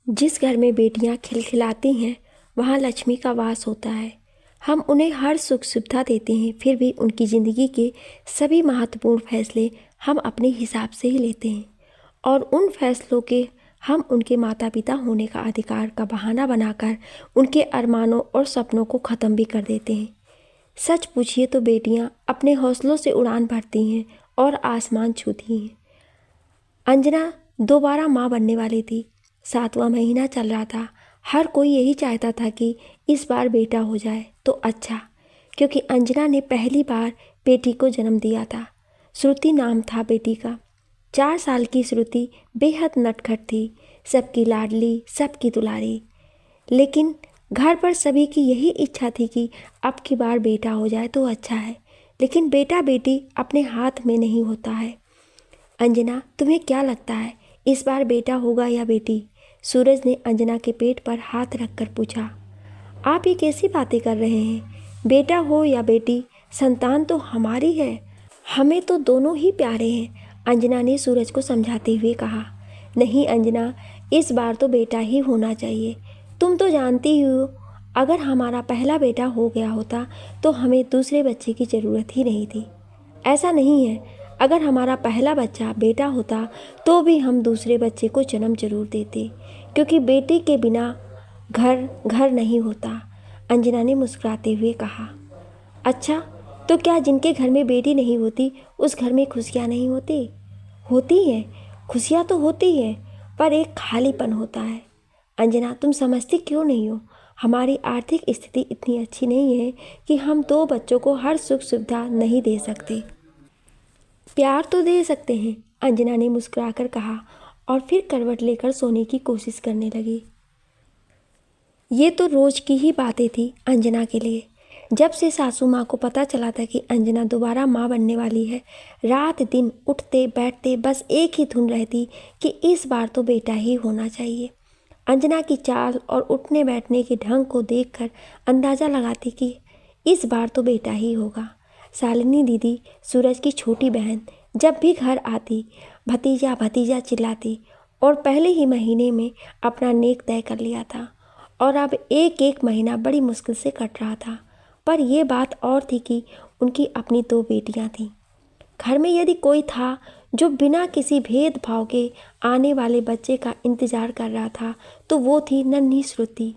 जिस घर में बेटियां खिलखिलाती हैं वहाँ लक्ष्मी का वास होता है। हम उन्हें हर सुख सुविधा देते हैं, फिर भी उनकी ज़िंदगी के सभी महत्वपूर्ण फैसले हम अपने हिसाब से ही लेते हैं और उन फैसलों के हम उनके माता पिता होने का अधिकार का बहाना बनाकर उनके अरमानों और सपनों को ख़त्म भी कर देते हैं। सच पूछिए तो बेटियां अपने हौसलों से उड़ान भरती हैं और आसमान छूती हैं। अंजना दोबारा माँ बनने वाली थी। 7वां महीना चल रहा था। हर कोई यही चाहता था कि इस बार बेटा हो जाए तो अच्छा, क्योंकि अंजना ने पहली बार बेटी को जन्म दिया था। श्रुति नाम था बेटी का। 4 साल की श्रुति बेहद नटखट थी, सबकी लाडली, सबकी दुलारी। लेकिन घर पर सभी की यही इच्छा थी कि अब की बार बेटा हो जाए तो अच्छा है, लेकिन बेटा बेटी अपने हाथ में नहीं होता है। अंजना, तुम्हें क्या लगता है इस बार बेटा होगा या बेटी? सूरज ने अंजना के पेट पर हाथ रखकर पूछा। आप ये कैसी बातें कर रहे हैं? बेटा हो या बेटी, संतान तो हमारी है। हमें तो दोनों ही प्यारे हैं, अंजना ने सूरज को समझाते हुए कहा। नहीं अंजना, इस बार तो बेटा ही होना चाहिए। तुम तो जानती ही हो, अगर हमारा पहला बेटा हो गया होता तो हमें दूसरे बच्चे की ज़रूरत ही नहीं थी। ऐसा नहीं है, अगर हमारा पहला बच्चा बेटा होता तो भी हम दूसरे बच्चे को जन्म जरूर देते, क्योंकि बेटी के बिना घर घर नहीं होता, अंजना ने मुस्कुराते हुए कहा। अच्छा, तो क्या जिनके घर में बेटी नहीं होती उस घर में खुशियाँ नहीं होती? होती हैं, खुशियाँ तो होती हैं, पर एक खालीपन होता है। अंजना, तुम समझती क्यों नहीं हो? हमारी आर्थिक स्थिति इतनी अच्छी नहीं है कि हम 2 बच्चों को हर सुख सुविधा नहीं दे सकते। प्यार तो दे सकते हैं, अंजना ने मुस्कुराकर कहा और फिर करवट लेकर सोने की कोशिश करने लगी। ये तो रोज की ही बातें थी अंजना के लिए। जब से सासू माँ को पता चला था कि अंजना दोबारा माँ बनने वाली है, रात दिन उठते बैठते बस एक ही धुन रहती कि इस बार तो बेटा ही होना चाहिए। अंजना की चाल और उठने बैठने के ढंग को देखकर अंदाज़ा लगाती कि इस बार तो बेटा ही होगा। शालिनी दीदी, सूरज की छोटी बहन, जब भी घर आती भतीजा भतीजा चिल्लाती और पहले ही महीने में अपना नेक तय कर लिया था और अब एक एक महीना बड़ी मुश्किल से कट रहा था। पर यह बात और थी कि उनकी अपनी 2 बेटियां थीं। घर में यदि कोई था जो बिना किसी भेदभाव के आने वाले बच्चे का इंतज़ार कर रहा था तो वो थी नन्ही श्रुति।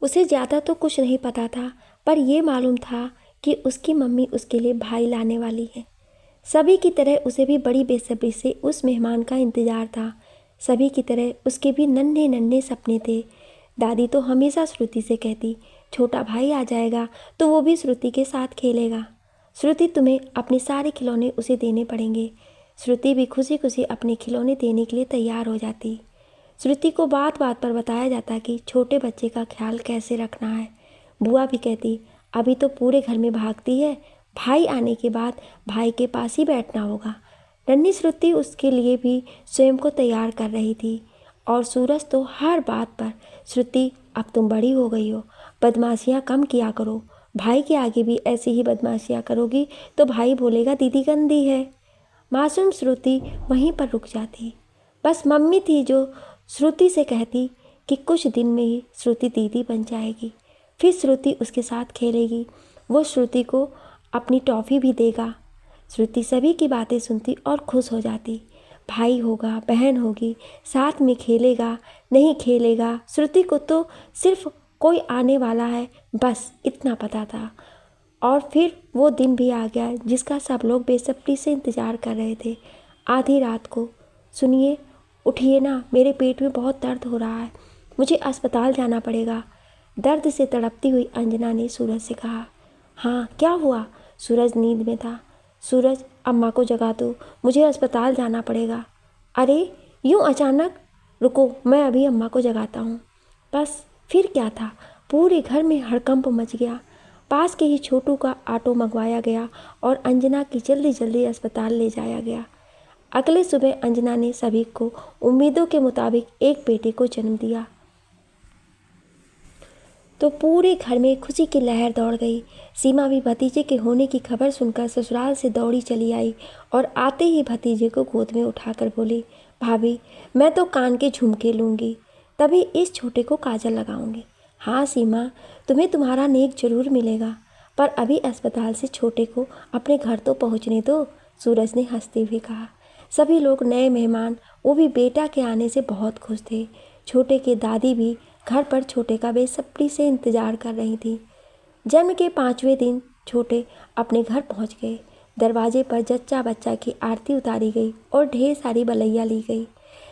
उसे ज़्यादा तो कुछ नहीं पता था, पर यह मालूम था कि उसकी मम्मी उसके लिए भाई लाने वाली है। सभी की तरह उसे भी बड़ी बेसब्री से उस मेहमान का इंतज़ार था। सभी की तरह उसके भी नन्हे नन्हे सपने थे। दादी तो हमेशा श्रुति से कहती, छोटा भाई आ जाएगा तो वो भी श्रुति के साथ खेलेगा। श्रुति, तुम्हें अपने सारे खिलौने उसे देने पड़ेंगे। श्रुति भी खुशी खुशी अपने खिलौने देने के लिए तैयार हो जाती। श्रुति को बात बात पर बताया जाता कि छोटे बच्चे का ख्याल कैसे रखना है। बुआ भी कहती, अभी तो पूरे घर में भागती है, भाई आने के बाद भाई के पास ही बैठना होगा। नन्ही श्रुति उसके लिए भी स्वयं को तैयार कर रही थी और सूरज तो हर बात पर, श्रुति अब तुम बड़ी हो गई हो, बदमाशियाँ कम किया करो। भाई के आगे भी ऐसी ही बदमाशियाँ करोगी तो भाई बोलेगा दीदी गंदी है। मासूम श्रुति वहीं पर रुक जाती। बस मम्मी थी जो श्रुति से कहती कि कुछ दिन में ही श्रुति दीदी बन जाएगी, फिर श्रुति उसके साथ खेलेगी, वो श्रुति को अपनी टॉफ़ी भी देगा। श्रुति सभी की बातें सुनती और खुश हो जाती। भाई होगा, बहन होगी, साथ में खेलेगा, नहीं खेलेगा, श्रुति को तो सिर्फ कोई आने वाला है, बस इतना पता था। और फिर वो दिन भी आ गया जिसका सब लोग बेसब्री से इंतज़ार कर रहे थे। आधी रात को, सुनिए, उठिए ना, मेरे पेट में बहुत दर्द हो रहा है, मुझे अस्पताल जाना पड़ेगा। दर्द से तड़पती हुई अंजना ने सूरज से कहा। हाँ, क्या हुआ? सूरज नींद में था। सूरज, अम्मा को जगा दो, मुझे अस्पताल जाना पड़ेगा। अरे, यूँ अचानक? रुको, मैं अभी अम्मा को जगाता हूँ। बस फिर क्या था, पूरे घर में हड़कंप मच गया। पास के ही छोटू का ऑटो मंगवाया गया और अंजना की जल्दी जल्दी अस्पताल ले जाया गया। अगले सुबह अंजना ने सभी को उम्मीदों के मुताबिक एक बेटे को जन्म दिया तो पूरे घर में खुशी की लहर दौड़ गई। सीमा भी भतीजे के होने की खबर सुनकर ससुराल से दौड़ी चली आई और आते ही भतीजे को गोद में उठाकर बोली, भाभी, मैं तो कान के झुमके लूँगी। तभी इस छोटे को काजल लगाऊंगी। हाँ सीमा, तुम्हें तुम्हारा नेक जरूर मिलेगा, पर अभी अस्पताल से छोटे को अपने घर तो पहुंचने दो, सूरज ने हंसते हुए कहा। सभी लोग नए मेहमान, वो भी बेटा के आने से बहुत खुश थे। छोटे की दादी भी घर पर छोटे का बेसब्री से इंतजार कर रही थी। जन्म के 5वें दिन छोटे अपने घर पहुंच गए। दरवाजे पर जच्चा बच्चा की आरती उतारी गई और ढेर सारी बलैया ली गई।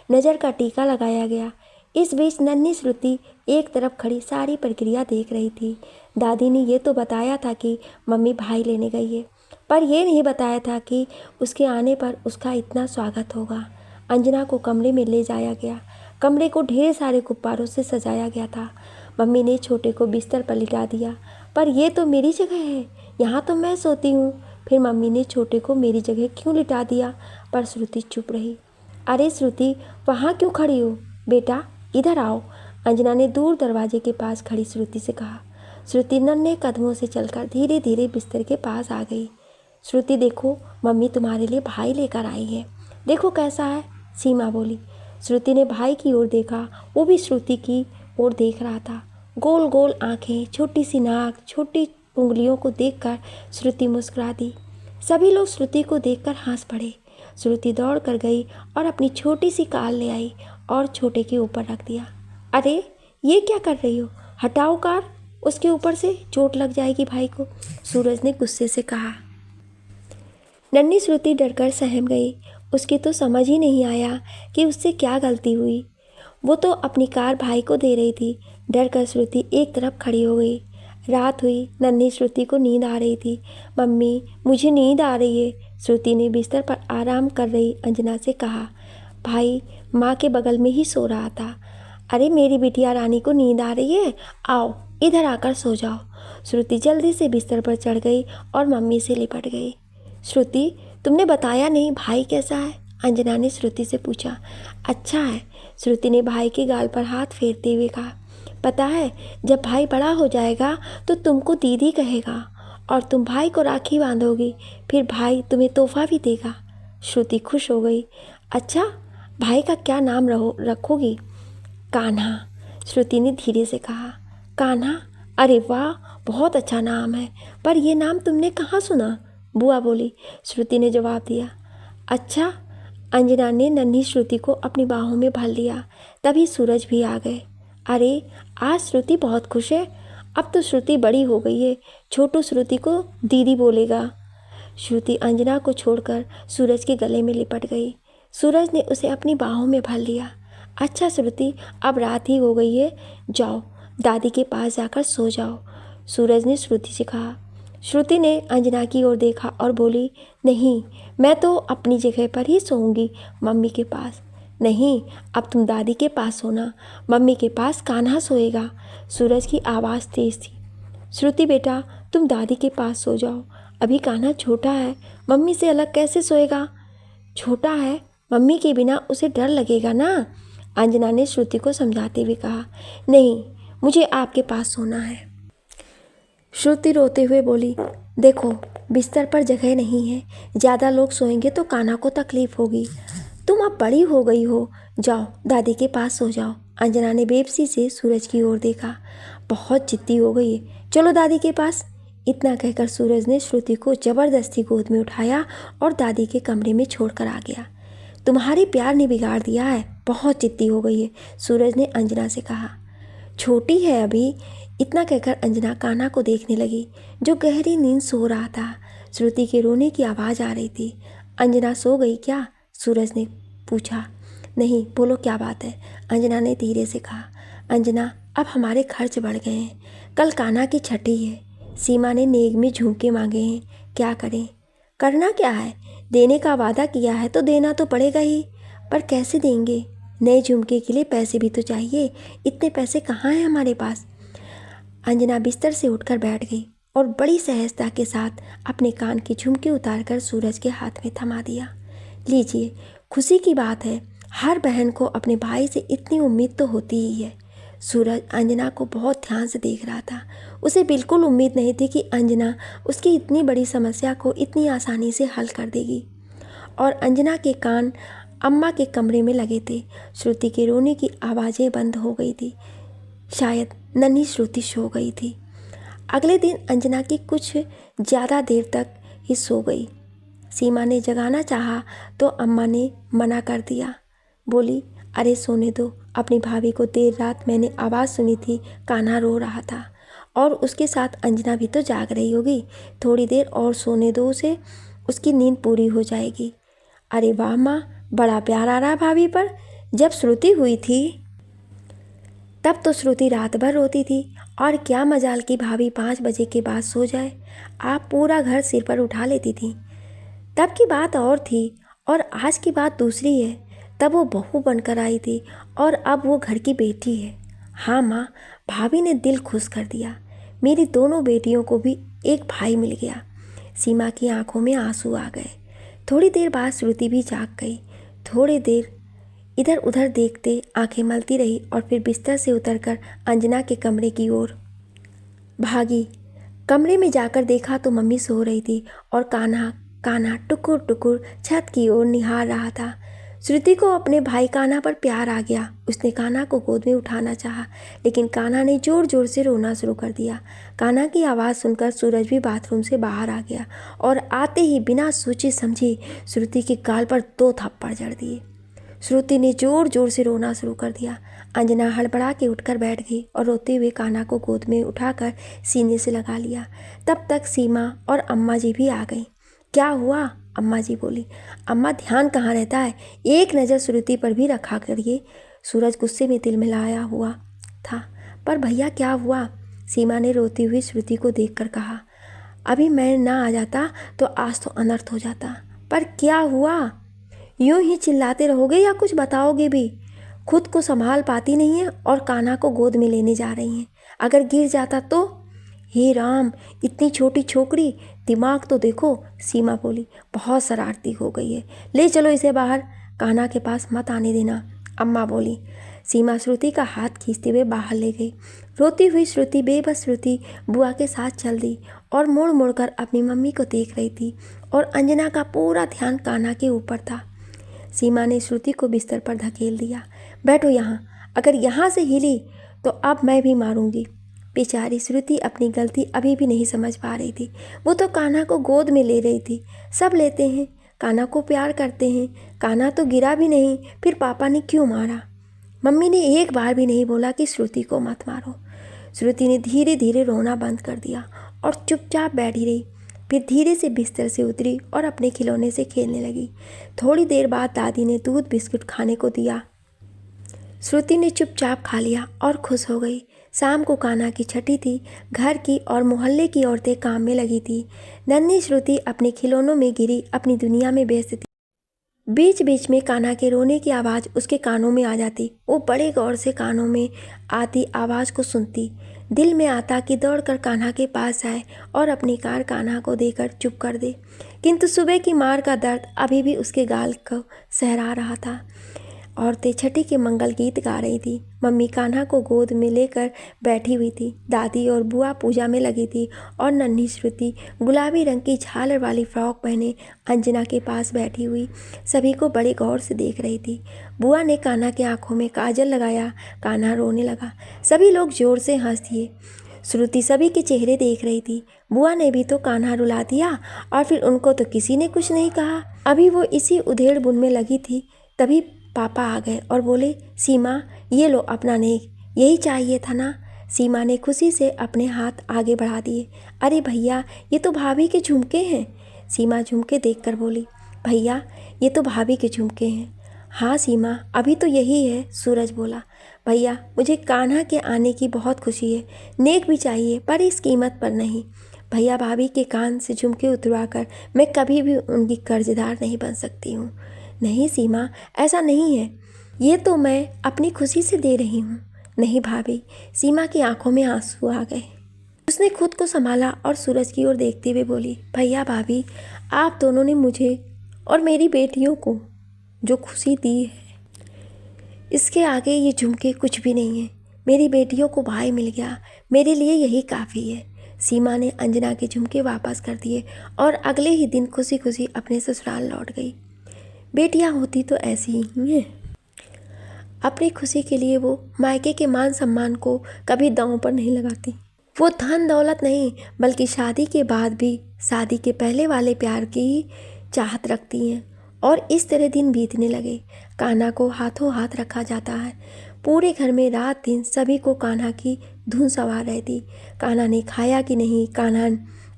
नज़र का टीका लगाया गया। इस बीच नन्ही श्रुति एक तरफ खड़ी सारी प्रक्रिया देख रही थी। दादी ने ये तो बताया था कि मम्मी भाई लेने गई है, पर यह नहीं बताया था कि उसके आने पर उसका इतना स्वागत होगा। अंजना को कमरे में ले जाया गया। कमरे को ढेर सारे गुब्बारों से सजाया गया था। मम्मी ने छोटे को बिस्तर पर लिटा दिया। पर यह तो मेरी जगह है, यहाँ तो मैं सोती हूँ। फिर मम्मी ने छोटे को मेरी जगह क्यों लिटा दिया? पर श्रुति चुप रही। अरे श्रुति, वहाँ क्यों खड़ी हो? बेटा इधर आओ, अंजना ने दूर दरवाजे के पास खड़ी श्रुति से कहा। श्रुति नन्हे कदमों से चलकर धीरे धीरे बिस्तर के पास आ गई। श्रुति देखो, मम्मी तुम्हारे लिए भाई लेकर आई है, देखो कैसा है, सीमा बोली। श्रुति ने भाई की ओर देखा। वो भी श्रुति की ओर देख रहा था। गोल गोल आंखें, छोटी सी नाक, छोटी उंगलियों को देखकर श्रुति मुस्कुरा दी। सभी लोग श्रुति को देखकर हंस पड़े। श्रुति दौड़ कर गई और अपनी छोटी सी कार ले आई और छोटे के ऊपर रख दिया। अरे ये क्या कर रही हो? हटाओ कार, उसके ऊपर से चोट लग जाएगी भाई को, सूरज ने गुस्से से कहा। नन्ही श्रुति डरकर सहम गई। उसकी तो समझ ही नहीं आया कि उससे क्या गलती हुई। वो तो अपनी कार भाई को दे रही थी। डर कर श्रुति एक तरफ खड़ी हो गई। रात हुई। नन्ही श्रुति को नींद आ रही थी। मम्मी मुझे नींद आ रही है, श्रुति ने बिस्तर पर आराम कर रही अंजना से कहा। भाई माँ के बगल में ही सो रहा था। अरे मेरी बिटिया रानी को नींद आ रही है, आओ इधर आकर सो जाओ। श्रुति जल्दी से बिस्तर पर चढ़ गई और मम्मी से लिपट गई। श्रुति, तुमने बताया नहीं भाई कैसा है? अंजना ने श्रुति से पूछा। अच्छा है, श्रुति ने भाई के गाल पर हाथ फेरते हुए कहा। पता है, जब भाई बड़ा हो जाएगा तो तुमको दीदी कहेगा और तुम भाई को राखी बांधोगी, फिर भाई तुम्हें तोहफा भी देगा। श्रुति खुश हो गई। अच्छा, भाई का क्या नाम रखोगी? कान्हा, श्रुति ने धीरे से कहा। कान्हा? अरे वाह, बहुत अच्छा नाम है, पर यह नाम तुमने कहाँ सुना? बुआ बोली, श्रुति ने जवाब दिया। अच्छा, अंजना ने नन्ही श्रुति को अपनी बाहों में भर लिया। तभी सूरज भी आ गए। अरे आज श्रुति बहुत खुश है, अब तो श्रुति बड़ी हो गई है, छोटू श्रुति को दीदी बोलेगा। श्रुति अंजना को छोड़कर सूरज के गले में लिपट गई। सूरज ने उसे अपनी बाहों में भर लिया। अच्छा श्रुति, अब रात ही हो गई है, जाओ दादी के पास जाकर सो जाओ, सूरज ने श्रुति से कहा। श्रुति ने अंजना की ओर देखा और बोली, नहीं, मैं तो अपनी जगह पर ही सोऊंगी, मम्मी के पास। नहीं, अब तुम दादी के पास सोना, मम्मी के पास कान्हा सोएगा। सूरज की आवाज़ तेज थी। श्रुति बेटा, तुम दादी के पास सो जाओ, अभी कान्हा छोटा है, मम्मी से अलग कैसे सोएगा? छोटा है, मम्मी के बिना उसे डर लगेगा ना, अंजना ने श्रुति को समझाते हुए कहा। नहीं, मुझे आपके पास सोना है। श्रुति रोते हुए बोली, देखो बिस्तर पर जगह नहीं है, ज़्यादा लोग सोएंगे तो कान्हा को तकलीफ होगी। तुम अब बड़ी हो गई हो, जाओ दादी के पास सो जाओ। अंजना ने बेबसी से सूरज की ओर देखा। बहुत जिद्दी हो गई है, चलो दादी के पास। इतना कहकर सूरज ने श्रुति को ज़बरदस्ती गोद में उठाया और दादी के कमरे में छोड़कर आ गया। तुम्हारे प्यार ने बिगाड़ दिया है, बहुत जिद्दी हो गई है, सूरज ने अंजना से कहा। छोटी है अभी। इतना कहकर अंजना कान्हा को देखने लगी, जो गहरी नींद सो रहा था। श्रुति के रोने की आवाज़ आ रही थी। अंजना सो गई क्या? सूरज ने पूछा। नहीं, बोलो क्या बात है, अंजना ने धीरे से कहा। अंजना, अब हमारे खर्च बढ़ गए हैं, कल कान्हा की छठी है, सीमा ने नेग में झुमके मांगे हैं, क्या करें? करना क्या है, देने का वादा किया है तो देना तो पड़ेगा ही, पर कैसे देंगे? नए झुमके के लिए पैसे भी तो चाहिए, इतने पैसे कहाँ हैं हमारे पास? अंजना बिस्तर से उठकर बैठ गई और बड़ी सहजता के साथ अपने कान के झुमके उतारकर सूरज के हाथ में थमा दिया। लीजिए, खुशी की बात है, हर बहन को अपने भाई से इतनी उम्मीद तो होती ही है। सूरज अंजना को बहुत ध्यान से देख रहा था। उसे बिल्कुल उम्मीद नहीं थी कि अंजना उसकी इतनी बड़ी समस्या को इतनी आसानी से हल कर देगी। और अंजना के कान अम्मा के कमरे में लगे थे। श्रुति के रोने की आवाज़ें बंद हो गई थी। शायद नन्ही श्रुति सो गई थी। अगले दिन अंजना की कुछ ज़्यादा देर तक ही सो गई। सीमा ने जगाना चाहा तो अम्मा ने मना कर दिया। बोली, अरे सोने दो, अपनी भाभी को देर रात मैंने आवाज़ सुनी थी, कान्हा रो रहा था और उसके साथ अंजना भी तो जाग रही होगी। थोड़ी देर और सोने दो उसे, उसकी नींद पूरी हो जाएगी। अरे वाह माँ, बड़ा प्यार आ रहा भाभी पर। जब श्रुति हुई थी तब तो श्रुति रात भर रोती थी और क्या मजाल की भाभी 5 बजे के बाद सो जाए। आप पूरा घर सिर पर उठा लेती थी। तब की बात और थी और आज की बात दूसरी है। तब वो बहू बनकर आई थी और अब वो घर की बेटी है। हाँ माँ, भाभी ने दिल खुश कर दिया। मेरी दोनों बेटियों को भी एक भाई मिल गया। सीमा की आंखों में आंसू आ गए। थोड़ी देर बाद श्रुति भी जाग गई। थोड़ी देर इधर उधर देखते आंखें मलती रही और फिर बिस्तर से उतरकर अंजना के कमरे की ओर भागी। कमरे में जाकर देखा तो मम्मी सो रही थी और कान्हा टुकुर टुकुर छत की ओर निहार रहा था। श्रुति को अपने भाई कान्हा पर प्यार आ गया। उसने कान्हा को गोद में उठाना चाहा, लेकिन कान्हा ने जोर जोर से रोना शुरू कर दिया। कान्हा की आवाज़ सुनकर सूरज भी बाथरूम से बाहर आ गया और आते ही बिना सोची समझी श्रुति के गाल पर 2 थप्पड़ जड़ दिए। श्रुति ने जोर जोर से रोना शुरू कर दिया। अंजना हड़बड़ा के उठकर बैठ गई और रोते हुए कान्हा को गोद में उठाकर सीने से लगा लिया। तब तक सीमा और अम्मा जी भी आ गईं। क्या हुआ? अम्मा जी बोली। अम्मा, ध्यान कहाँ रहता है, एक नज़र श्रुति पर भी रखा करिए। सूरज गुस्से में तिलमिलाया हुआ था। पर भैया क्या हुआ? सीमा ने रोती हुई श्रुति को देखकर कहा। अभी मैं ना आ जाता तो आज तो अनर्थ हो जाता। पर क्या हुआ? यूं ही चिल्लाते रहोगे या कुछ बताओगे भी? खुद को संभाल पाती नहीं है और कान्हा को गोद में लेने जा रही हैं। अगर गिर जाता तो? हे राम, इतनी छोटी छोकरी, दिमाग तो देखो। सीमा बोली। बहुत शरारती हो गई है, ले चलो इसे बाहर, कान्हा के पास मत आने देना। अम्मा बोली। सीमा श्रुति का हाथ खींचते हुए बाहर ले गई। रोती हुई श्रुति बेबस श्रुति बुआ के साथ चल दी और मुड़ मुड़ कर अपनी मम्मी को देख रही थी और अंजना का पूरा ध्यान कान्हा के ऊपर था। सीमा ने श्रुति को बिस्तर पर धकेल दिया। बैठो यहाँ, अगर यहाँ से हिली तो अब मैं भी मारूंगी। बेचारी श्रुति अपनी गलती अभी भी नहीं समझ पा रही थी। वो तो कान्हा को गोद में ले रही थी। सब लेते हैं, कान्हा को प्यार करते हैं। कान्हा तो गिरा भी नहीं, फिर पापा ने क्यों मारा? मम्मी ने एक बार भी नहीं बोला कि श्रुति को मत मारो। श्रुति ने धीरे धीरे रोना बंद कर दिया और चुपचाप बैठी रही। फिर धीरे से बिस्तर से उतरी और अपने खिलौने से खेलने लगी। थोड़ी देर बाद दादी ने दूध बिस्कुट खाने को दिया। श्रुति ने चुपचाप खा लिया और खुश हो गई। शाम को कान्हा की छठी थी। घर की और मोहल्ले की औरतें काम में लगी थी। नन्ही श्रुति अपने खिलौनों में घिरी अपनी दुनिया में व्यस्त थी। बीच बीच में कान्हा के रोने की आवाज़ उसके कानों में आ जाती। वो बड़े गौर से कानों में आती आवाज़ को सुनती। दिल में आता कि दौड़कर कान्हा के पास जाए और अपनी कार कान्हा को देकर चुप कर दे, किंतु सुबह की मार का दर्द अभी भी उसके गाल को सहरा रहा था। औरतें छठी के मंगल गीत गा रही थी। मम्मी कान्हा को गोद में लेकर बैठी हुई थी। दादी और बुआ पूजा में लगी थी और नन्ही श्रुति गुलाबी रंग की झालर वाली फ्रॉक पहने अंजना के पास बैठी हुई सभी को बड़े गौर से देख रही थी। बुआ ने कान्हा की आंखों में काजल लगाया। कान्हा रोने लगा। सभी लोग जोर से हंस दिए। श्रुति सभी के चेहरे देख रही थी। बुआ ने भी तो कान्हा रुला दिया और फिर उनको तो किसी ने कुछ नहीं कहा। अभी वो इसी उधेड़ बुन में लगी थी, तभी पापा आ गए और बोले, सीमा ये लो अपना नेक, यही चाहिए था ना? सीमा ने खुशी से अपने हाथ आगे बढ़ा दिए। अरे भैया, ये तो भाभी के झुमके हैं। सीमा झुमके देखकर बोली। भैया, ये तो भाभी के झुमके हैं। हाँ सीमा, अभी तो यही है। सूरज बोला। भैया, मुझे कान्हा के आने की बहुत खुशी है। नेक भी चाहिए पर इस कीमत पर नहीं। भैया, भाभी के कान से झुमके उतरवाकर मैं कभी भी उनकी कर्जदार नहीं बन सकती हूँ। नहीं सीमा, ऐसा नहीं है, ये तो मैं अपनी खुशी से दे रही हूँ। नहीं भाभी। सीमा की आंखों में आंसू आ गए। उसने खुद को संभाला और सूरज की ओर देखते हुए बोली, भैया भाभी, आप दोनों ने मुझे और मेरी बेटियों को जो खुशी दी है, इसके आगे ये झुमके कुछ भी नहीं है। मेरी बेटियों को भाई मिल गया, मेरे लिए यही काफ़ी है। सीमा ने अंजना के झुमके वापस कर दिए और अगले ही दिन खुशी खुशी अपने ससुराल लौट गई। बेटियां होती तो ऐसी ही हैं। अपनी खुशी के लिए वो मायके के मान सम्मान को कभी दांव पर नहीं लगाती। वो धन दौलत नहीं बल्कि शादी के बाद भी शादी के पहले वाले प्यार की ही चाहत रखती हैं। और इस तरह दिन बीतने लगे। कान्हा को हाथों हाथ रखा जाता है। पूरे घर में रात दिन सभी को कान्हा की धुन सवार रहती। कान्हा ने खाया कि नहीं, कान्हा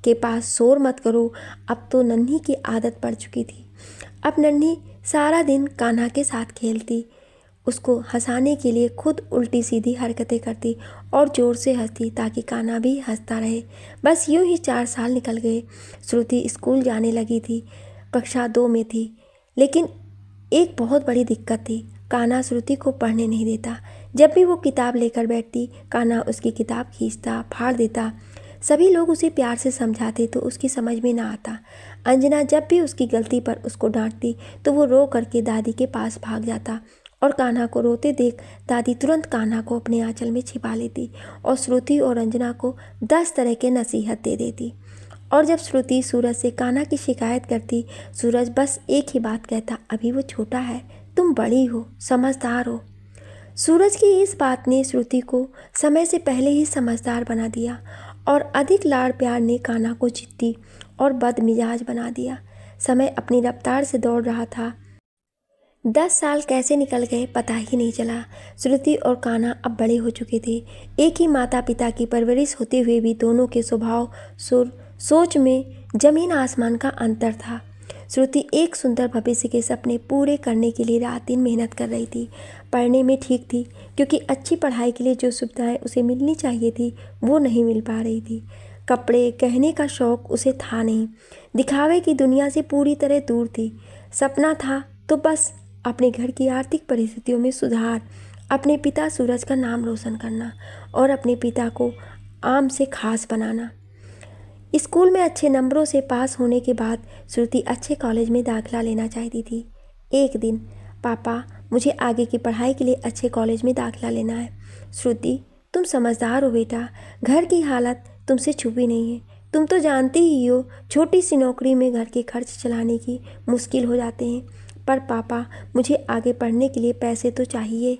के पास शोर मत करो। अब तो नन्ही की आदत पड़ चुकी थी। अब नन्ही सारा दिन कान्हा के साथ खेलती, उसको हंसाने के लिए खुद उल्टी सीधी हरकतें करती और ज़ोर से हंसती ताकि कान्हा भी हंसता रहे। बस यूं ही 4 साल निकल गए। श्रुति स्कूल जाने लगी थी, कक्षा 2 में थी। लेकिन एक बहुत बड़ी दिक्कत थी, कान्हा श्रुति को पढ़ने नहीं देता। जब भी वो किताब लेकर बैठती, कान्हा उसकी किताब खींचता, फाड़ देता। सभी लोग उसे प्यार से समझाते तो उसकी समझ में ना आता। अंजना जब भी उसकी गलती पर उसको डांटती तो वो रो करके दादी के पास भाग जाता और कान्हा को रोते देख दादी तुरंत कान्हा को अपने आंचल में छिपा लेती और श्रुति और अंजना को 10 तरह के नसीहत दे देती। और जब श्रुति सूरज से कान्हा की शिकायत करती, सूरज बस एक ही बात कहता, अभी वो छोटा है, तुम बड़ी हो, समझदार हो। सूरज की इस बात ने श्रुति को समय से पहले ही समझदार बना दिया और अधिक लाड़ प्यार ने कान्हा को जिद्दी और बदमिजाज बना दिया। समय अपनी रफ्तार से दौड़ रहा था। 10 साल कैसे निकल गए पता ही नहीं चला। श्रुति और कान्हा अब बड़े हो चुके थे। एक ही माता पिता की परवरिश होते हुए भी दोनों के स्वभाव, सुर, सोच में जमीन आसमान का अंतर था। श्रुति एक सुंदर भविष्य के सपने पूरे करने के लिए रात दिन मेहनत कर रही थी। पढ़ने में ठीक थी, क्योंकि अच्छी पढ़ाई के लिए जो सुविधाएं उसे मिलनी चाहिए थी वो नहीं मिल पा रही थी। कपड़े गहने का शौक उसे था नहीं। दिखावे की दुनिया से पूरी तरह दूर थी। सपना था तो बस अपने घर की आर्थिक परिस्थितियों में सुधार, अपने पिता सूरज का नाम रोशन करना और अपने पिता को आम से खास बनाना। स्कूल में अच्छे नंबरों से पास होने के बाद श्रुति अच्छे कॉलेज में दाखिला लेना चाहती थी। एक दिन, पापा मुझे आगे की पढ़ाई के लिए अच्छे कॉलेज में दाखिला लेना है। श्रुति, तुम समझदार हो बेटा, घर की हालत तुमसे छुपी नहीं है। तुम तो जानती ही हो, छोटी सी नौकरी में घर के खर्च चलाने की मुश्किल हो जाते हैं। पर पापा, मुझे आगे पढ़ने के लिए पैसे तो चाहिए।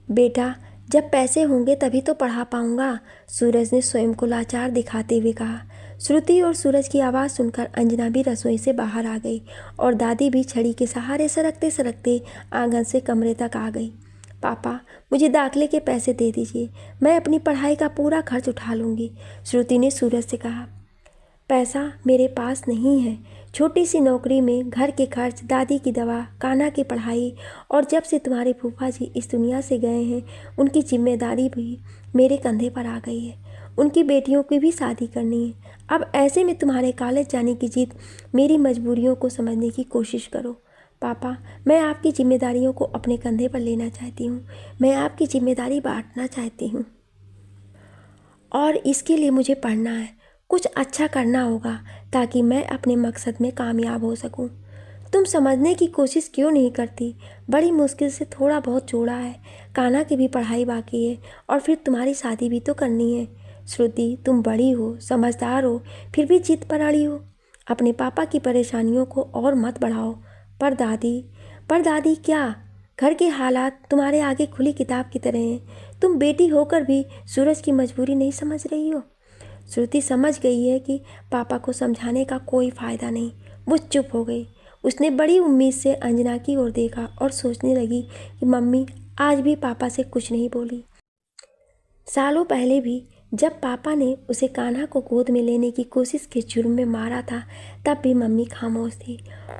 बेटा, जब पैसे होंगे तभी तो पढ़ा पाऊंगा, सूरज ने स्वयं को लाचार दिखाते हुए कहा। श्रुति और सूरज की आवाज़ सुनकर अंजना भी रसोई से बाहर आ गई और दादी भी छड़ी के सहारे सरकते सरकते आंगन से कमरे तक आ गई। पापा, मुझे दाखिले के पैसे दे दीजिए, मैं अपनी पढ़ाई का पूरा खर्च उठा लूँगी, श्रुति ने सूरज से कहा। पैसा मेरे पास नहीं है। छोटी सी नौकरी में घर के खर्च, दादी की दवा, कान्हा की पढ़ाई और जब से तुम्हारे फूफा जी इस दुनिया से गए हैं उनकी जिम्मेदारी भी मेरे कंधे पर आ गई है। उनकी बेटियों की भी शादी करनी है। अब ऐसे में तुम्हारे कॉलेज जाने की जिद, मेरी मजबूरियों को समझने की कोशिश करो। पापा, मैं आपकी जिम्मेदारियों को अपने कंधे पर लेना चाहती हूँ। मैं आपकी जिम्मेदारी बांटना चाहती हूँ और इसके लिए मुझे पढ़ना है, कुछ अच्छा करना होगा ताकि मैं अपने मकसद में कामयाब हो सकूं। तुम समझने की कोशिश क्यों नहीं करती? बड़ी मुश्किल से थोड़ा बहुत जोड़ा है। कान्हा की भी पढ़ाई बाकी है और फिर तुम्हारी शादी भी तो करनी है। श्रुति, तुम बड़ी हो, समझदार हो, फिर भी जिद पर अड़ी हो। अपने पापा की परेशानियों को और मत बढ़ाओ। पर दादी क्या? घर के हालात तुम्हारे आगे खुली किताब की तरह हैं। तुम बेटी होकर भी सूरज की मजबूरी नहीं समझ रही हो। श्रुति समझ गई है कि पापा को समझाने का कोई फ़ायदा नहीं। वो चुप हो गई। उसने बड़ी उम्मीद से अंजना की ओर देखा और सोचने लगी कि मम्मी आज भी पापा से कुछ नहीं बोली। सालों पहले भी जब पापा ने उसे कान्हा को गोद में लेने की कोशिश के जुर्म में मारा था, तब भी मम्मी खामोश थी।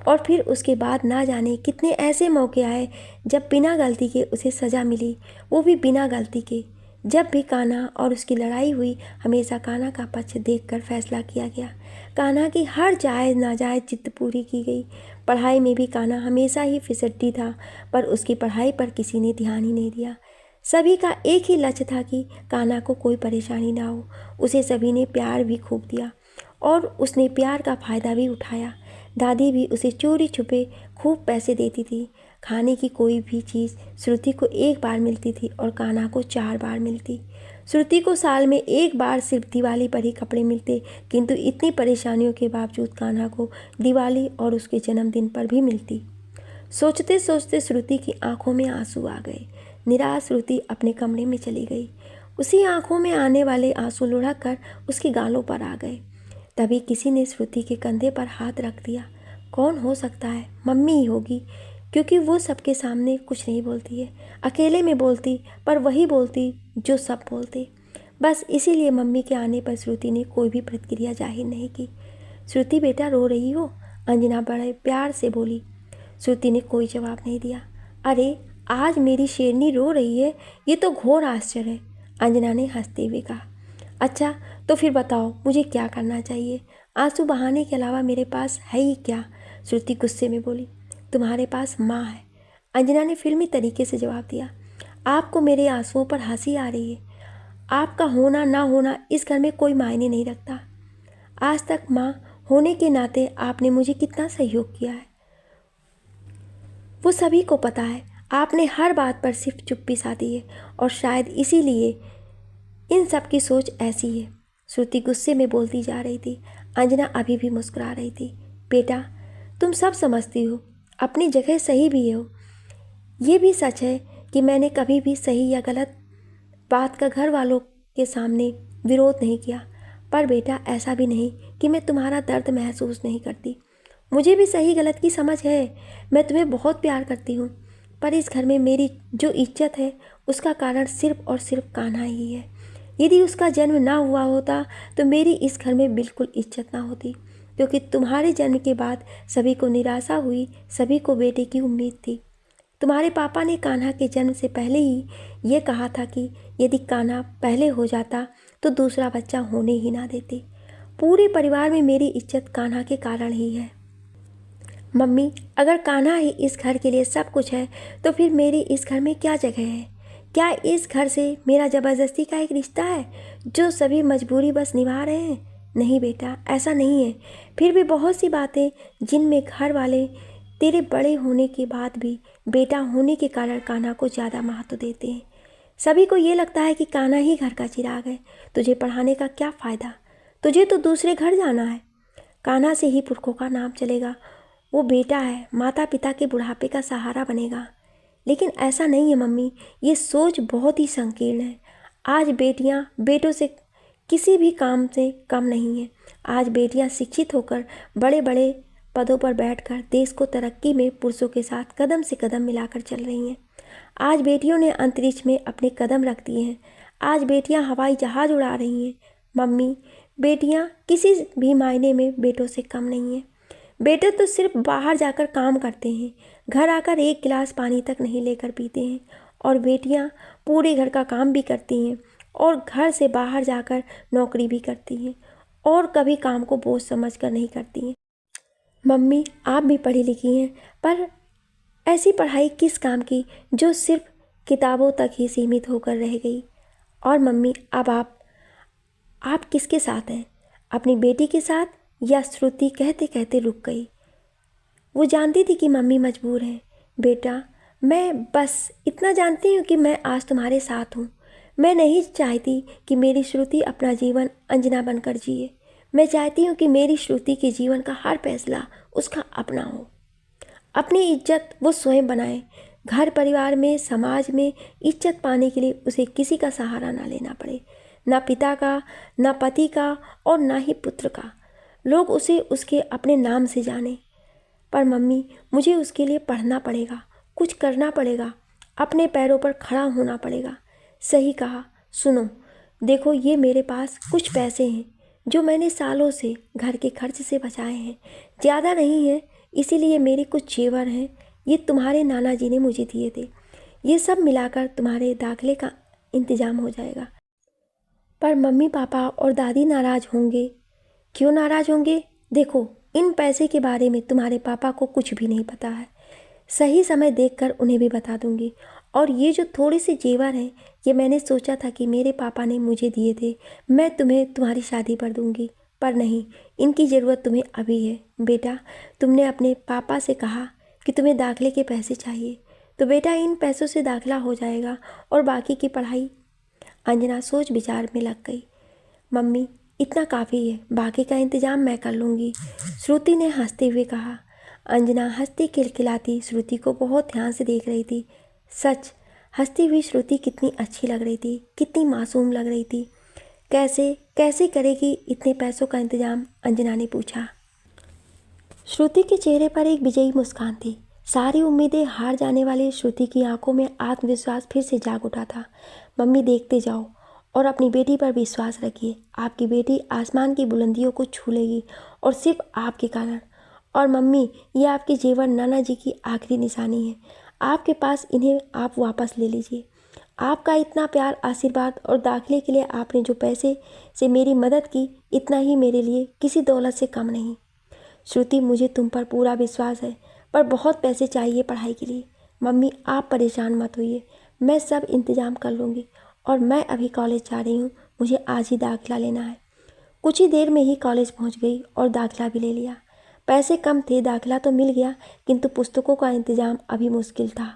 और फिर उसके बाद ना जाने कितने ऐसे मौके आए जब बिना गलती के उसे सज़ा मिली, वो भी बिना गलती के। जब भी कान्हा और उसकी लड़ाई हुई, हमेशा कान्हा का पक्ष देखकर फैसला किया गया। कान्हा की हर जायज़ नाजायज़ जिद पूरी की गई। पढ़ाई में भी कान्हा हमेशा ही फिसड्डी था, पर उसकी पढ़ाई पर किसी ने ध्यान ही नहीं दिया। सभी का एक ही लक्ष्य था कि कान्हा को कोई परेशानी ना हो। उसे सभी ने प्यार भी खूब दिया और उसने प्यार का फ़ायदा भी उठाया। दादी भी उसे चोरी छुपे खूब पैसे देती थी। खाने की कोई भी चीज़ श्रुति को 1 बार मिलती थी और कान्हा को 4 बार मिलती। श्रुति को साल में एक बार सिर्फ दिवाली पर ही कपड़े मिलते, किंतु इतनी परेशानियों के बावजूद कान्हा को दिवाली और उसके जन्मदिन पर भी मिलती। सोचते सोचते श्रुति की आंखों में आंसू आ गए। निराश श्रुति अपने कमरे में चली गई। उसी आंखों में आने वाले आंसू लुढ़क कर उसके गालों पर आ गए। तभी किसी ने श्रुति के कंधे पर हाथ रख दिया। कौन हो सकता है? मम्मी ही होगी, क्योंकि वो सबके सामने कुछ नहीं बोलती है, अकेले में बोलती, पर वही बोलती जो सब बोलते। बस इसीलिए मम्मी के आने पर श्रुति ने कोई भी प्रतिक्रिया जाहिर नहीं की। श्रुति बेटा रो रही हो? अंजना बड़े प्यार से बोली। श्रुति ने कोई जवाब नहीं दिया। अरे आज मेरी शेरनी रो रही है, ये तो घोर आश्चर्य है, अंजना ने हंसते हुए कहा। अच्छा तो फिर बताओ मुझे क्या करना चाहिए? आंसू बहाने के अलावा मेरे पास है ही क्या? श्रुति गुस्से में बोली। तुम्हारे पास माँ है, अंजना ने फिल्मी तरीके से जवाब दिया। आपको मेरे आंसुओं पर हंसी आ रही है। आपका होना ना होना इस घर में कोई मायने नहीं रखता। आज तक माँ होने के नाते आपने मुझे कितना सहयोग किया है वो सभी को पता है। आपने हर बात पर सिर्फ चुप्पी साधी है और शायद इसीलिए इन सब की सोच ऐसी है। श्रुति गुस्से में बोलती जा रही थी। अंजना अभी भी मुस्कुरा रही थी। बेटा तुम सब समझती हो, अपनी जगह सही भी हो। ये भी सच है कि मैंने कभी भी सही या गलत बात का घर वालों के सामने विरोध नहीं किया, पर बेटा ऐसा भी नहीं कि मैं तुम्हारा दर्द महसूस नहीं करती। मुझे भी सही गलत की समझ है। मैं तुम्हें बहुत प्यार करती हूँ, पर इस घर में मेरी जो इज्जत है उसका कारण सिर्फ और सिर्फ कान्हा ही है। यदि उसका जन्म ना हुआ होता तो मेरी इस घर में बिल्कुल इज्जत ना होती, क्योंकि तुम्हारे जन्म के बाद सभी को निराशा हुई, सभी को बेटे की उम्मीद थी। तुम्हारे पापा ने कान्हा के जन्म से पहले ही ये कहा था कि यदि कान्हा पहले हो जाता तो दूसरा बच्चा होने ही ना देते। पूरे परिवार में मेरी इज्जत कान्हा के कारण ही है। मम्मी अगर कान्हा ही इस घर के लिए सब कुछ है तो फिर मेरी इस घर में क्या जगह है? क्या इस घर से मेरा ज़बरदस्ती का एक रिश्ता है जो सभी मजबूरी बस निभा रहे हैं? नहीं बेटा ऐसा नहीं है। फिर भी बहुत सी बातें जिनमें घर वाले तेरे बड़े होने के बाद भी बेटा होने के कारण कान्हा को ज़्यादा महत्व देते हैं। सभी को ये लगता है कि कान्हा ही घर का चिराग है। तुझे पढ़ाने का क्या फ़ायदा? तुझे तो दूसरे घर जाना है। कान्हा से ही पुरखों का नाम चलेगा। वो बेटा है, माता पिता के बुढ़ापे का सहारा बनेगा। लेकिन ऐसा नहीं है मम्मी, ये सोच बहुत ही संकीर्ण है। आज बेटियां बेटों से किसी भी काम से कम नहीं है। आज बेटियां शिक्षित होकर बड़े बड़े पदों पर बैठकर देश को तरक्की में पुरुषों के साथ कदम से कदम मिलाकर चल रही हैं। आज बेटियों ने अंतरिक्ष में अपने कदम रख दिए हैं। आज बेटियां हवाई जहाज़ उड़ा रही हैं। मम्मी बेटियां किसी भी मायने में बेटों से कम नहीं हैं। बेटे तो सिर्फ बाहर जाकर काम करते हैं, घर आकर एक गिलास पानी तक नहीं लेकर पीते हैं, और बेटियां पूरे घर का काम भी करती हैं और घर से बाहर जाकर नौकरी भी करती हैं और कभी काम को बोझ समझकर नहीं करती हैं। मम्मी आप भी पढ़ी लिखी हैं, पर ऐसी पढ़ाई किस काम की जो सिर्फ किताबों तक ही सीमित होकर रह गई। और मम्मी अब आप किसके साथ हैं? अपनी बेटी के साथ? या श्रुति कहते कहते रुक गई। वो जानती थी कि मम्मी मजबूर है। बेटा मैं बस इतना जानती हूँ कि मैं आज तुम्हारे साथ हूँ। मैं नहीं चाहती कि मेरी श्रुति अपना जीवन अंजना बनकर जिए। मैं चाहती हूँ कि मेरी श्रुति के जीवन का हर फैसला उसका अपना हो। अपनी इज्जत वो स्वयं बनाए। घर परिवार में समाज में इज्जत पाने के लिए उसे किसी का सहारा ना लेना पड़े, ना पिता का, ना पति का और ना ही पुत्र का। लोग उसे उसके अपने नाम से जाने। पर मम्मी मुझे उसके लिए पढ़ना पड़ेगा, कुछ करना पड़ेगा, अपने पैरों पर खड़ा होना पड़ेगा। सही कहा। सुनो देखो, ये मेरे पास कुछ पैसे हैं जो मैंने सालों से घर के खर्च से बचाए हैं। ज़्यादा नहीं है, इसीलिए मेरे कुछ जेवर हैं। ये तुम्हारे नाना जी ने मुझे दिए थे। ये सब मिलाकर तुम्हारे दाखिले का इंतज़ाम हो जाएगा। पर मम्मी पापा और दादी नाराज़ होंगे। क्यों नाराज़ होंगे? देखो इन पैसे के बारे में तुम्हारे पापा को कुछ भी नहीं पता है। सही समय देखकर उन्हें भी बता दूंगी। और ये जो थोड़ी सी जेवर हैं, ये मैंने सोचा था कि मेरे पापा ने मुझे दिए थे, मैं तुम्हें तुम्हारी शादी पर दूंगी। पर नहीं, इनकी ज़रूरत तुम्हें अभी है। बेटा तुमने अपने पापा से कहा कि तुम्हें दाखिले के पैसे चाहिए, तो बेटा इन पैसों से दाखिला हो जाएगा और बाकी की पढ़ाई। अंजना सोच विचार में लग गई। मम्मी, इतना काफ़ी है, बाकी का इंतजाम मैं कर लूँगी, श्रुति ने हंसते हुए कहा। अंजना हंसती खिलखिलाती श्रुति को बहुत ध्यान से देख रही थी। सच, हंसती हुई श्रुति कितनी अच्छी लग रही थी, कितनी मासूम लग रही थी। कैसे कैसे करेगी इतने पैसों का इंतजाम, अंजना ने पूछा। श्रुति के चेहरे पर एक विजयी मुस्कान थी। सारी उम्मीदें हार जाने वाली श्रुति की आंखों में आत्मविश्वास फिर से जाग उठा था। मम्मी, देखते जाओ और अपनी बेटी पर विश्वास रखिए। आपकी बेटी आसमान की बुलंदियों को छू लेगी, और सिर्फ आपके कारण। और मम्मी, ये आपके जेवर नाना जी की आखिरी निशानी है। आपके पास इन्हें आप वापस ले लीजिए। आपका इतना प्यार, आशीर्वाद और दाखिले के लिए आपने जो पैसे से मेरी मदद की, इतना ही मेरे लिए किसी दौलत से कम नहीं। श्रुति, मुझे तुम पर पूरा विश्वास है, पर बहुत पैसे चाहिए पढ़ाई के लिए। मम्मी, आप परेशान मत होइए, मैं सब इंतजाम कर लूँगी। और मैं अभी कॉलेज जा रही हूँ, मुझे आज ही दाखिला लेना है। कुछ ही देर में ही कॉलेज पहुँच गई और दाखिला भी ले लिया। पैसे कम थे, दाखिला तो मिल गया, किंतु पुस्तकों का इंतजाम अभी मुश्किल था।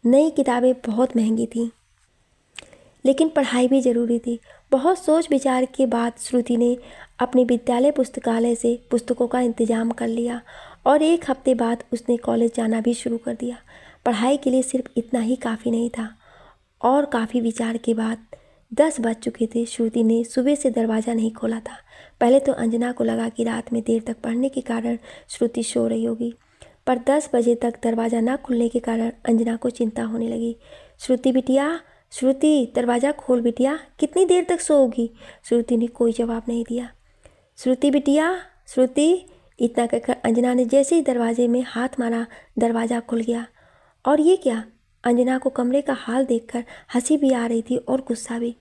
नई किताबें बहुत महंगी थीं, लेकिन पढ़ाई भी ज़रूरी थी। बहुत सोच विचार के बाद श्रुति ने अपने विद्यालय पुस्तकालय से पुस्तकों का इंतजाम कर लिया, और एक हफ्ते बाद उसने कॉलेज जाना भी शुरू कर दिया। पढ़ाई के लिए सिर्फ इतना ही काफ़ी नहीं था, और काफ़ी विचार के बाद 10 बज चुके थे। श्रुति ने सुबह से दरवाज़ा नहीं खोला था। पहले तो अंजना को लगा कि रात में देर तक पढ़ने के कारण श्रुति सो रही होगी, पर 10 बजे तक दरवाज़ा न खुलने के कारण अंजना को चिंता होने लगी। श्रुति बिटिया, श्रुति, दरवाज़ा खोल बिटिया, कितनी देर तक सोओगी? श्रुति ने कोई जवाब नहीं दिया। श्रुति बिटिया, श्रुति, इतना कहकर अंजना ने जैसे ही दरवाजे में हाथ मारा, दरवाज़ा खुल गया। और ये क्या? अंजना को कमरे का हाल देखकर हंसी भी आ रही थी और गुस्सा भी।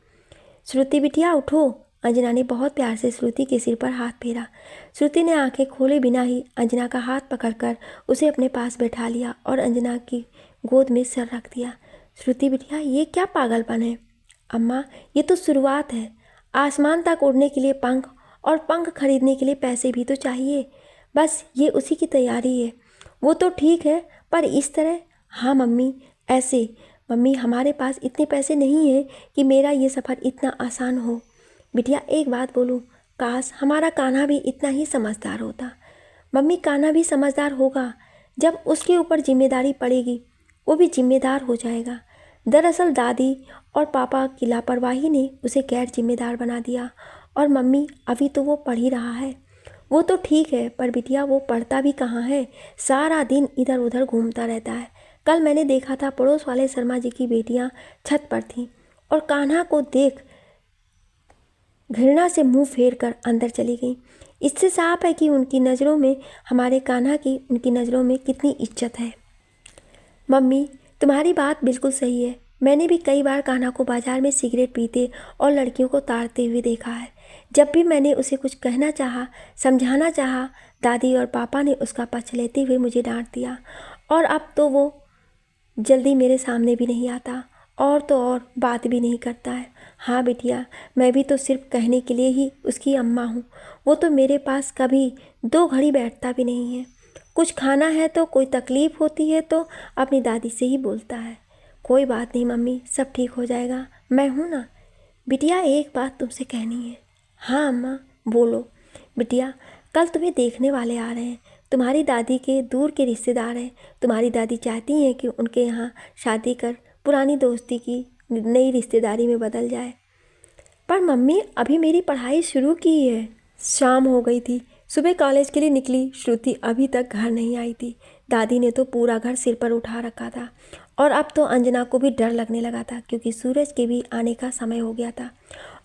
श्रुति बिटिया, उठो, अंजना ने बहुत प्यार से श्रुति के सिर पर हाथ फेरा। श्रुति ने आंखें खोले बिना ही अंजना का हाथ पकड़कर उसे अपने पास बैठा लिया और अंजना की गोद में सर रख दिया। श्रुति बिटिया, ये क्या पागलपन है? अम्मा, ये तो शुरुआत है। आसमान तक उड़ने के लिए पंख, और पंख खरीदने के लिए पैसे भी तो चाहिए। बस ये उसी की तैयारी है। वो तो ठीक है, पर इस तरह? हाँ मम्मी, ऐसे। मम्मी, हमारे पास इतने पैसे नहीं हैं कि मेरा ये सफ़र इतना आसान हो। बिटिया, एक बात बोलूँ, काश हमारा कान्हा भी इतना ही समझदार होता। मम्मी, कान्हा भी समझदार होगा, जब उसके ऊपर जिम्मेदारी पड़ेगी वो भी जिम्मेदार हो जाएगा। दरअसल दादी और पापा की लापरवाही ने उसे गैर जिम्मेदार बना दिया। और मम्मी, अभी तो वो पढ़ ही रहा है। वो तो ठीक है, पर बिटिया वो पढ़ता भी कहाँ है, सारा दिन इधर उधर घूमता रहता है। कल मैंने देखा था, पड़ोस वाले शर्मा जी की बेटियां छत पर थीं, और कान्हा को देख घृणा से मुंह फेर कर अंदर चली गईं। इससे साफ है कि उनकी नज़रों में हमारे कान्हा की उनकी नज़रों में कितनी इज्जत है। मम्मी, तुम्हारी बात बिल्कुल सही है। मैंने भी कई बार कान्हा को बाजार में सिगरेट पीते और लड़कियों को ताड़ते हुए देखा है। जब भी मैंने उसे कुछ कहना चाहा, समझाना चाहा, दादी और पापा ने उसका पक्ष लेते हुए मुझे डांट दिया। और अब तो वो जल्दी मेरे सामने भी नहीं आता, और तो और बात भी नहीं करता है। हाँ बिटिया, मैं भी तो सिर्फ कहने के लिए ही उसकी अम्मा हूँ। वो तो मेरे पास कभी 2 घड़ी बैठता भी नहीं है। कुछ खाना है तो, कोई तकलीफ़ होती है तो अपनी दादी से ही बोलता है। कोई बात नहीं मम्मी, सब ठीक हो जाएगा, मैं हूँ ना। बिटिया, एक बात तुमसे कहनी है। हाँ अम्मा, बोलो। बिटिया, कल तुम्हें देखने वाले आ रहे हैं। तुम्हारी दादी के दूर के रिश्तेदार हैं। तुम्हारी दादी चाहती हैं कि उनके यहाँ शादी कर पुरानी दोस्ती की नई रिश्तेदारी में बदल जाए। पर मम्मी, अभी मेरी पढ़ाई शुरू की है। शाम हो गई थी। सुबह कॉलेज के लिए निकली श्रुति अभी तक घर नहीं आई थी। दादी ने तो पूरा घर सिर पर उठा रखा था, और अब तो अंजना को भी डर लगने लगा था, क्योंकि सूरज के भी आने का समय हो गया था,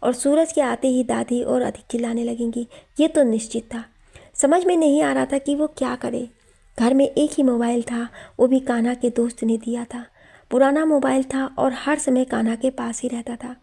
और सूरज के आते ही दादी और अधिक चिल्लाने लगेंगी, ये तो निश्चित था। समझ में नहीं आ रहा था कि वो क्या करे। घर में एक ही मोबाइल था, वो भी कान्हा के दोस्त ने दिया था। पुराना मोबाइल था और हर समय कान्हा के पास ही रहता था।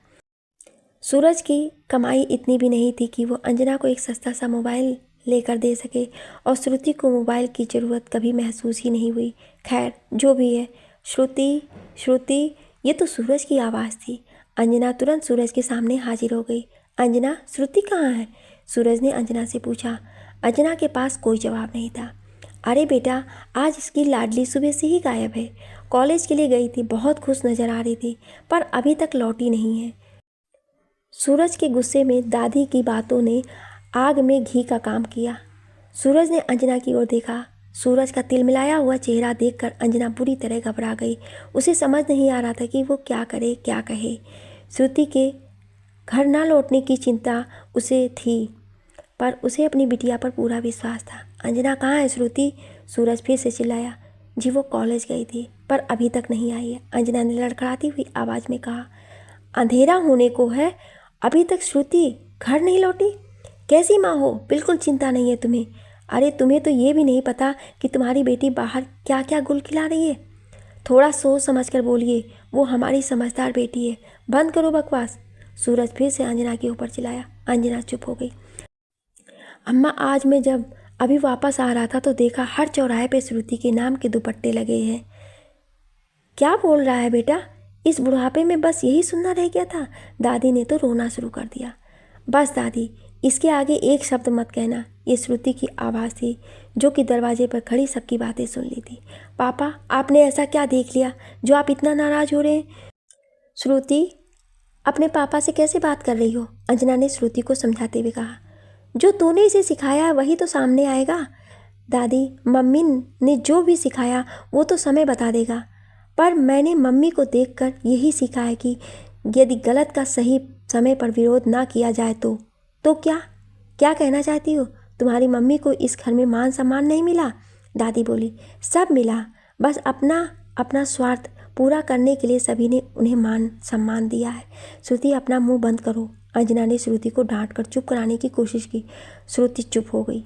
सूरज की कमाई इतनी भी नहीं थी कि वो अंजना को एक सस्ता सा मोबाइल लेकर दे सके, और श्रुति को मोबाइल की ज़रूरत कभी महसूस ही नहीं हुई। खैर, जो भी है, श्रुति, श्रुति, ये तो सूरज की आवाज़ थी। अंजना तुरंत सूरज के सामने हाजिर हो गई। अंजना, श्रुति कहाँ है? सूरज ने अंजना से पूछा। अंजना के पास कोई जवाब नहीं था। अरे बेटा, आज इसकी लाडली सुबह से ही गायब है। कॉलेज के लिए गई थी, बहुत खुश नज़र आ रही थी, पर अभी तक लौटी नहीं है। सूरज के गुस्से में दादी की बातों ने आग में घी का काम किया। सूरज ने अंजना की ओर देखा। सूरज का तिलमिलाया हुआ चेहरा देखकर अंजना बुरी तरह घबरा गई। उसे समझ नहीं आ रहा था कि वो क्या करे क्या कहे। श्रुति के घर ना लौटने की चिंता उसे थी, पर उसे अपनी बिटिया पर पूरा विश्वास था। अंजना कहाँ है श्रुति? सूरज फिर से चिल्लाया। जी वो कॉलेज गई थी, पर अभी तक नहीं आई है, अंजना ने लड़खड़ाती हुई आवाज़ में कहा। अंधेरा होने को है, अभी तक श्रुति घर नहीं लौटी? कैसी माँ हो, बिल्कुल चिंता नहीं है तुम्हें। अरे तुम्हें तो ये भी नहीं पता कि तुम्हारी बेटी बाहर क्या क्या गुल खिला रही है। थोड़ा सोच समझ कर बोलिए, वो हमारी समझदार बेटी है। बंद करो बकवास। सूरज फिर से अंजना के ऊपर चिल्लाया। अंजना चुप हो गई। अम्मा आज मैं जब अभी वापस आ रहा था तो देखा हर चौराहे पे श्रुति के नाम के दुपट्टे लगे हैं। क्या बोल रहा है बेटा? इस बुढ़ापे में बस यही सुनना रह गया था? दादी ने तो रोना शुरू कर दिया। बस दादी, इसके आगे एक शब्द मत कहना। ये श्रुति की आवाज़ थी, जो कि दरवाजे पर खड़ी सबकी बातें सुन ली थी। पापा, आपने ऐसा क्या देख लिया जो आप इतना नाराज़ हो रहे हैं? श्रुति, अपने पापा से कैसे बात कर रही हो? अंजना ने श्रुति को समझाते हुए कहा। जो तूने इसे सिखाया है वही तो सामने आएगा। दादी, मम्मी ने जो भी सिखाया वो तो समय बता देगा, पर मैंने मम्मी को देखकर यही सीखा है कि यदि गलत का सही समय पर विरोध ना किया जाए तो क्या क्या कहना चाहती हो? तुम्हारी मम्मी को इस घर में मान सम्मान नहीं मिला? दादी बोली। सब मिला, बस अपना अपना स्वार्थ पूरा करने के लिए सभी ने उन्हें मान सम्मान दिया है। श्रुति, अपना मुंह बंद करो। अंजना ने श्रुति को डांटकर चुप कराने की कोशिश की। श्रुति चुप हो गई।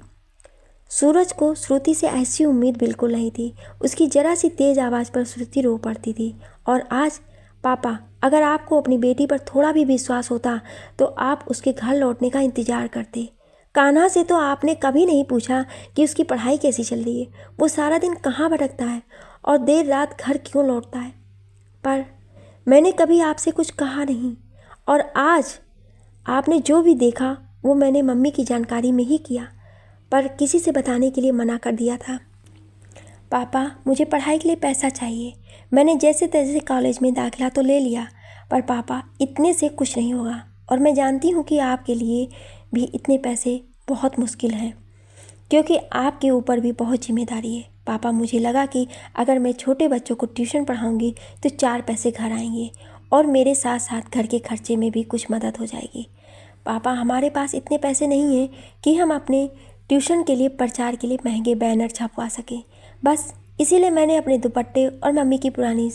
सूरज को श्रुति से ऐसी उम्मीद बिल्कुल नहीं थी। उसकी जरा सी तेज आवाज़ पर श्रुति रो पड़ती थी। और आज पापा, अगर आपको अपनी बेटी पर थोड़ा भी विश्वास होता तो आप उसके घर लौटने का इंतज़ार करते। कान्हा से तो आपने कभी नहीं पूछा कि उसकी पढ़ाई कैसी चल रही है, वो सारा दिन कहाँ भटकता है और देर रात घर क्यों लौटता है। पर मैंने कभी आपसे कुछ कहा नहीं, और आज आपने जो भी देखा वो मैंने मम्मी की जानकारी में ही किया, पर किसी से बताने के लिए मना कर दिया था। पापा, मुझे पढ़ाई के लिए पैसा चाहिए। मैंने जैसे तैसे कॉलेज में दाखिला तो ले लिया, पर पापा इतने से कुछ नहीं होगा, और मैं जानती हूँ कि आपके लिए भी इतने पैसे बहुत मुश्किल हैं, क्योंकि आपके ऊपर भी बहुत जिम्मेदारी है। पापा, मुझे लगा कि अगर मैं छोटे बच्चों को ट्यूशन पढ़ाऊँगी तो 4 पैसे घर आएंगे और मेरे साथ साथ घर के खर्चे में भी कुछ मदद हो जाएगी। पापा, हमारे पास इतने पैसे नहीं हैं कि हम अपने ट्यूशन के लिए प्रचार के लिए महंगे बैनर छपवा सकें। बस इसीलिए मैंने अपने दुपट्टे और मम्मी की पुरानी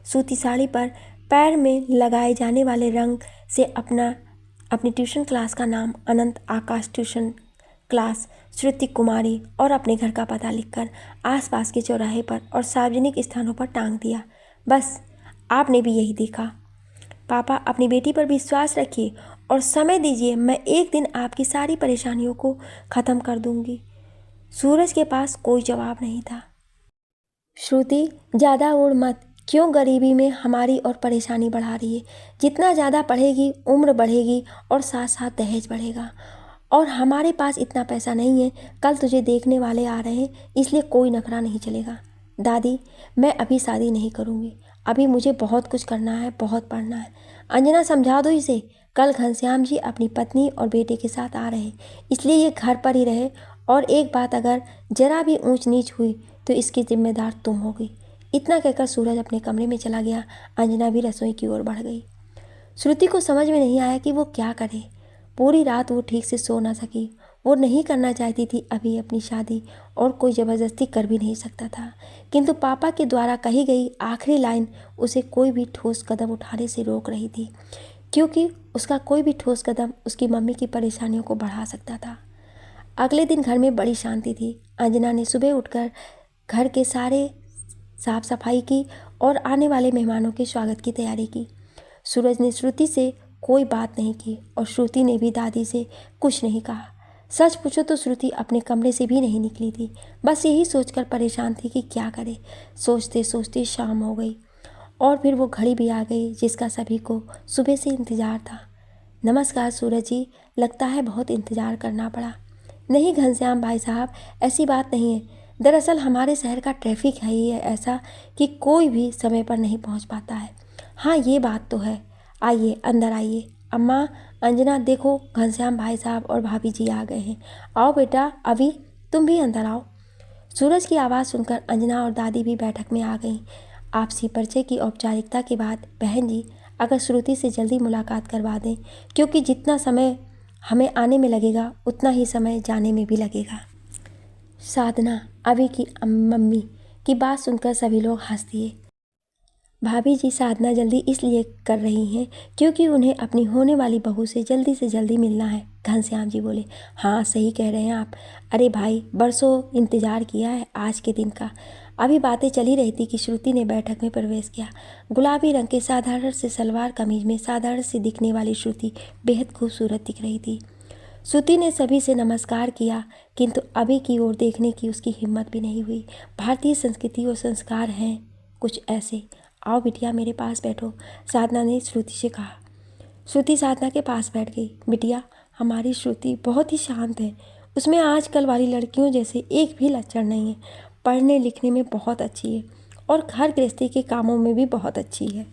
सूती साड़ी पर पैर में लगाए जाने वाले रंग से अपनी ट्यूशन क्लास का नाम अनंत आकाश ट्यूशन क्लास श्रुति कुमारी और अपने घर का पता लिखकर आसपास के चौराहे पर और सार्वजनिक स्थानों पर टांग दिया। बस आपने भी यही देखा। पापा, अपनी बेटी पर विश्वास रखिए और समय दीजिए, मैं एक दिन आपकी सारी परेशानियों को ख़त्म कर दूंगी। सूरज के पास कोई जवाब नहीं था। श्रुति, ज़्यादा उड़ मत। क्यों गरीबी में हमारी और परेशानी बढ़ा रही है? जितना ज़्यादा पढ़ेगी उम्र बढ़ेगी और साथ साथ दहेज बढ़ेगा, और हमारे पास इतना पैसा नहीं है। कल तुझे देखने वाले आ रहे हैं, इसलिए कोई नखरा नहीं चलेगा। दादी, मैं अभी शादी नहीं करूँगी। अभी मुझे बहुत कुछ करना है, बहुत पढ़ना है। अंजना, समझा दो इसे। कल घनश्याम जी अपनी पत्नी और बेटे के साथ आ रहे हैं, इसलिए ये घर पर ही रहे, और एक बात अगर जरा भी ऊंच नीच हुई तो इसकी जिम्मेदार तुम होगी। इतना कहकर सूरज अपने कमरे में चला गया। अंजना भी रसोई की ओर बढ़ गई। श्रुति को समझ में नहीं आया कि वो क्या करे। पूरी रात वो ठीक से सो ना सकी। वो नहीं करना चाहती थी अभी अपनी शादी, और कोई ज़बरदस्ती कर भी नहीं सकता था, किंतु पापा के द्वारा कही गई आखिरी लाइन उसे कोई भी ठोस कदम उठाने से रोक रही थी, क्योंकि उसका कोई भी ठोस कदम उसकी मम्मी की परेशानियों को बढ़ा सकता था। अगले दिन घर में बड़ी शांति थी। अंजना ने सुबह उठकर घर के सारे साफ सफाई की और आने वाले मेहमानों के स्वागत की तैयारी की। सूरज ने श्रुति से कोई बात नहीं की और श्रुति ने भी दादी से कुछ नहीं कहा। सच पूछो तो श्रुति अपने कमरे से भी नहीं निकली थी, बस यही सोचकर परेशान थी कि क्या करे। सोचते सोचते शाम हो गई और फिर वो घड़ी भी आ गई जिसका सभी को सुबह से इंतज़ार था। नमस्कार सूरज जी, लगता है बहुत इंतज़ार करना पड़ा। नहीं घनश्याम भाई साहब, ऐसी बात नहीं है। दरअसल हमारे शहर का ट्रैफिक है ही ऐसा कि कोई भी समय पर नहीं पहुंच पाता है। हाँ, ये बात तो है। आइए अंदर आइए। अम्मा, अंजना देखो, घनश्याम भाई साहब और भाभी जी आ गए हैं। आओ बेटा, अभी तुम भी अंदर आओ। सूरज की आवाज़ सुनकर अंजना और दादी भी बैठक में आ गईं। आपसी परिचय की औपचारिकता के बाद, बहन जी अगर श्रुति से जल्दी मुलाकात करवा दें, क्योंकि जितना समय हमें आने में लगेगा उतना ही समय जाने में भी लगेगा। साधना, अभी की मम्मी की बात सुनकर सभी लोग हंस दिए। भाभी जी साधना जल्दी इसलिए कर रही हैं क्योंकि उन्हें अपनी होने वाली बहू से जल्दी मिलना है। घनश्याम जी बोले। हाँ सही कह रहे हैं आप। अरे भाई, बरसों इंतज़ार किया है आज के दिन का। अभी बातें चली रही थी कि श्रुति ने बैठक में प्रवेश किया। गुलाबी रंग के साधारण से सलवार कमीज में साधारण सी दिखने वाली श्रुति बेहद खूबसूरत दिख रही थी। श्रुति ने सभी से नमस्कार किया, किंतु अभी की ओर देखने की उसकी हिम्मत भी नहीं हुई। भारतीय संस्कृति और संस्कार हैं कुछ ऐसे। आओ बिटिया, मेरे पास बैठो, साधना ने श्रुति से कहा। श्रुति साधना के पास बैठ गई। बिटिया, हमारी श्रुति बहुत ही शांत है। उसमें आजकल वाली लड़कियों जैसे एक भी लक्षण नहीं है। पढ़ने लिखने में बहुत अच्छी है और घर गृहस्थी के कामों में भी बहुत अच्छी है।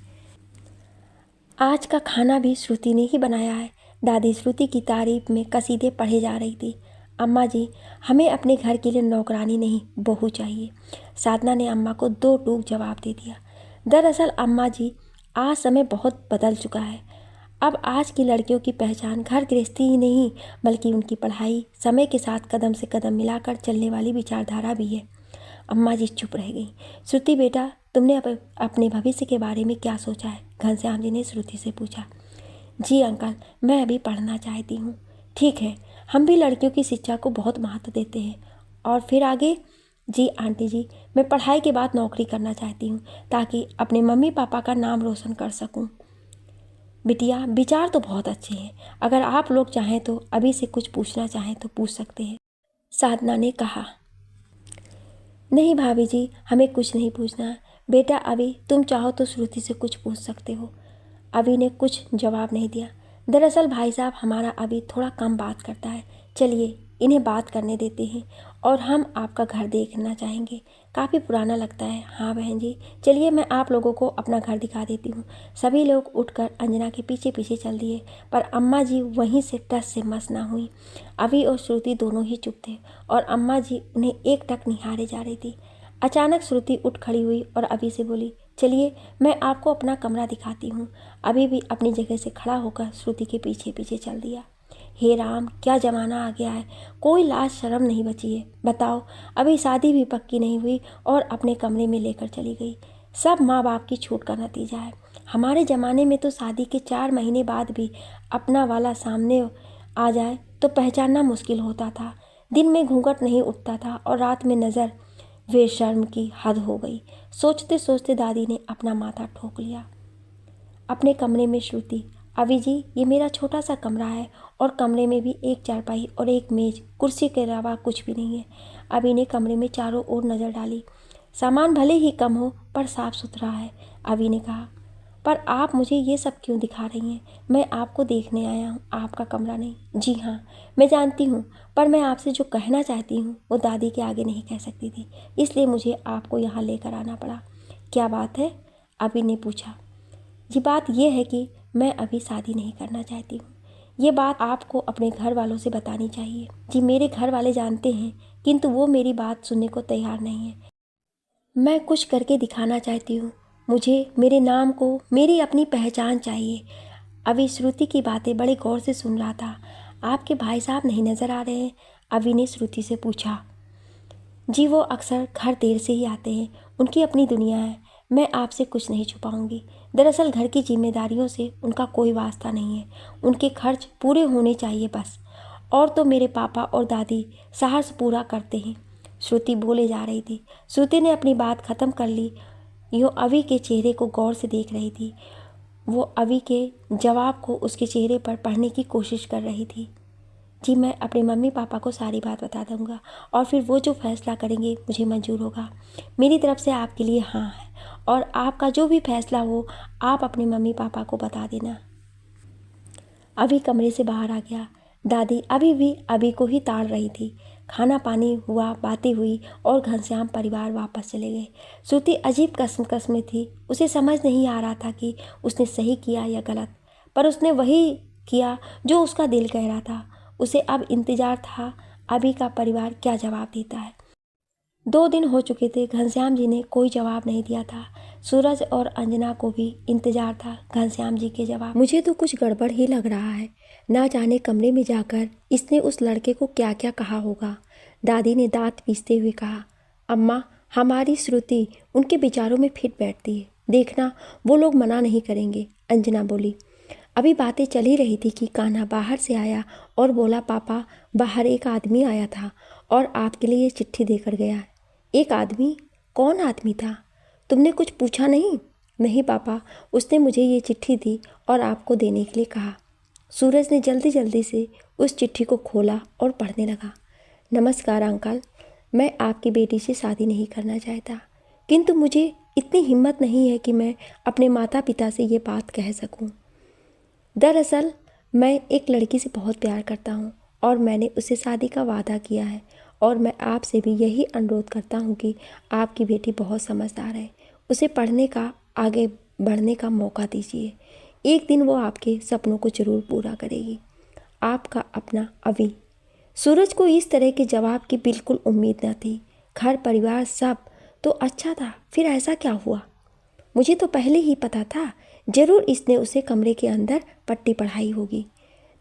आज का खाना भी श्रुति ने ही बनाया है। दादी श्रुति की तारीफ में कसीदे पढ़े जा रही थी। अम्मा जी, हमें अपने घर के लिए नौकरानी नहीं, बहू चाहिए। साधना ने अम्मा को दो टूक जवाब दे दिया। दरअसल अम्मा जी, आज समय बहुत बदल चुका है। अब आज की लड़कियों की पहचान घर गृहस्थी ही नहीं, बल्कि उनकी पढ़ाई, समय के साथ कदम से कदम मिलाकर चलने वाली विचारधारा भी है। अम्मा जी चुप रह गई। श्रुति बेटा, तुमने अपने भविष्य के बारे में क्या सोचा है? घनश्याम जी ने श्रुति से पूछा। जी अंकल, मैं अभी पढ़ना चाहती हूँ। ठीक है, हम भी लड़कियों की शिक्षा को बहुत महत्व देते हैं। और फिर आगे? जी आंटी जी, मैं पढ़ाई के बाद नौकरी करना चाहती हूँ ताकि अपने मम्मी पापा का नाम रोशन कर सकूँ। बिटिया, विचार तो बहुत अच्छे हैं। अगर आप लोग चाहें तो अभी से कुछ पूछना चाहें तो पूछ सकते हैं, साधना ने कहा। नहीं भाभी जी, हमें कुछ नहीं पूछना। बेटा अभी, तुम चाहो तो श्रुति से कुछ पूछ सकते हो। अभी ने कुछ जवाब नहीं दिया। दरअसल भाई साहब, हमारा अभी थोड़ा कम बात करता है। चलिए इन्हें बात करने देते हैं। और हम आपका घर देखना चाहेंगे, काफ़ी पुराना लगता है। हाँ बहन जी, चलिए मैं आप लोगों को अपना घर दिखा देती हूँ। सभी लोग उठकर अंजना के पीछे पीछे चल दिए, पर अम्मा जी वहीं से टस से मस ना हुई। अभी और श्रुति दोनों ही चुप थे और अम्मा जी उन्हें एकटक निहारे जा रही थी। अचानक श्रुति उठ खड़ी हुई और अभी से बोली, चलिए मैं आपको अपना कमरा दिखाती हूँ। अभी भी अपनी जगह से खड़ा होकर श्रुति के पीछे पीछे चल दिया। हे राम, क्या ज़माना आ गया है, कोई लाज शर्म नहीं बची है। बताओ, अभी शादी भी पक्की नहीं हुई और अपने कमरे में लेकर चली गई। सब माँ बाप की छूट का नतीजा है। हमारे ज़माने में तो शादी के 4 महीने बाद भी अपना वाला सामने आ जाए तो पहचानना मुश्किल होता था। दिन में घूंघट नहीं उठता था और रात में नज़र। बेशर्म की हद हो गई। सोचते सोचते दादी ने अपना माथा ठोक लिया। अपने कमरे में श्रुति, अभी जी ये मेरा छोटा सा कमरा है और कमरे में भी एक चारपाई और एक मेज कुर्सी के अलावा कुछ भी नहीं है। अभी ने कमरे में चारों ओर नज़र डाली। सामान भले ही कम हो पर साफ़ सुथरा है। अभी ने कहा, पर आप मुझे ये सब क्यों दिखा रही हैं? मैं आपको देखने आया हूँ, आपका कमरा नहीं। जी हाँ, मैं जानती हूँ, पर मैं आपसे जो कहना चाहती हूँ वो दादी के आगे नहीं कह सकती थी, इसलिए मुझे आपको यहाँ लेकर आना पड़ा। क्या बात है? अभी ने पूछा। ये बात यह है कि मैं अभी शादी नहीं करना चाहती हूँ। ये बात आपको अपने घर वालों से बतानी चाहिए। जी मेरे घर वाले जानते हैं, किंतु वो मेरी बात सुनने को तैयार नहीं है। मैं कुछ करके दिखाना चाहती हूँ। मुझे मेरे नाम को, मेरी अपनी पहचान चाहिए। अभी श्रुति की बातें बड़े गौर से सुन रहा था। आपके भाई साहब नहीं नज़र आ रहे हैं? अभी ने श्रुति से पूछा। जी वो अक्सर घर देर से ही आते हैं, उनकी अपनी दुनिया है। मैं आपसे कुछ नहीं छुपाऊंगी। दरअसल घर की जिम्मेदारियों से उनका कोई वास्ता नहीं है। उनके खर्च पूरे होने चाहिए बस। और तो मेरे पापा और दादी साहस पूरा करते हैं। श्रुति बोले जा रही थी। श्रुति ने अपनी बात ख़त्म कर ली। यूँ अभी के चेहरे को गौर से देख रही थी। वो अभी के जवाब को उसके चेहरे पर पढ़ने की कोशिश कर रही थी। जी मैं अपने मम्मी पापा को सारी बात बता दूंगा और फिर वो जो फैसला करेंगे मुझे मंजूर होगा। मेरी तरफ से आपके लिए हाँ है, और आपका जो भी फैसला हो आप अपने मम्मी पापा को बता देना। अभी कमरे से बाहर आ गया। दादी अभी भी अभी को ही ताड़ रही थी। खाना पानी हुआ, बातें हुई और घनश्याम परिवार वापस चले गए। श्रुति अजीब कसम में थी। उसे समझ नहीं आ रहा था कि उसने सही किया या गलत, पर उसने वही किया जो उसका दिल कह रहा था। उसे अब इंतजार था अभी का परिवार क्या जवाब देता है। 2 दिन हो चुके थे, घनश्याम जी ने कोई जवाब नहीं दिया था। सूरज और अंजना को भी इंतजार था घनश्याम जी के जवाब। मुझे तो कुछ गड़बड़ ही लग रहा है, ना जाने कमरे में जाकर इसने उस लड़के को क्या क्या कहा होगा। दादी ने दांत पीसते हुए कहा, अम्मा हमारी श्रुति उनके विचारों में फिट बैठती है, देखना वो लोग मना नहीं करेंगे। अंजना बोली। अभी बातें चल ही रही थी कि कान्हा बाहर से आया और बोला, पापा बाहर एक आदमी आया था और आपके लिए ये चिट्ठी देकर गया है। एक आदमी? कौन आदमी था? तुमने कुछ पूछा नहीं? नहीं पापा, उसने मुझे ये चिट्ठी दी और आपको देने के लिए कहा। सूरज ने जल्दी जल्दी से उस चिट्ठी को खोला और पढ़ने लगा। नमस्कार अंकल, मैं आपकी बेटी से शादी नहीं करना चाहता, किंतु मुझे इतनी हिम्मत नहीं है कि मैं अपने माता पिता से ये बात कह सकूं। दरअसल मैं एक लड़की से बहुत प्यार करता हूँ और मैंने उससे शादी का वादा किया है, और मैं आपसे भी यही अनुरोध करता हूँ कि आपकी बेटी बहुत समझदार है, उसे पढ़ने का, आगे बढ़ने का मौका दीजिए। एक दिन वो आपके सपनों को जरूर पूरा करेगी। आपका अपना अभी। सूरज को इस तरह के जवाब की बिल्कुल उम्मीद न थी। घर परिवार सब तो अच्छा था, फिर ऐसा क्या हुआ? मुझे तो पहले ही पता था, जरूर इसने उसे कमरे के अंदर पट्टी पढ़ाई होगी।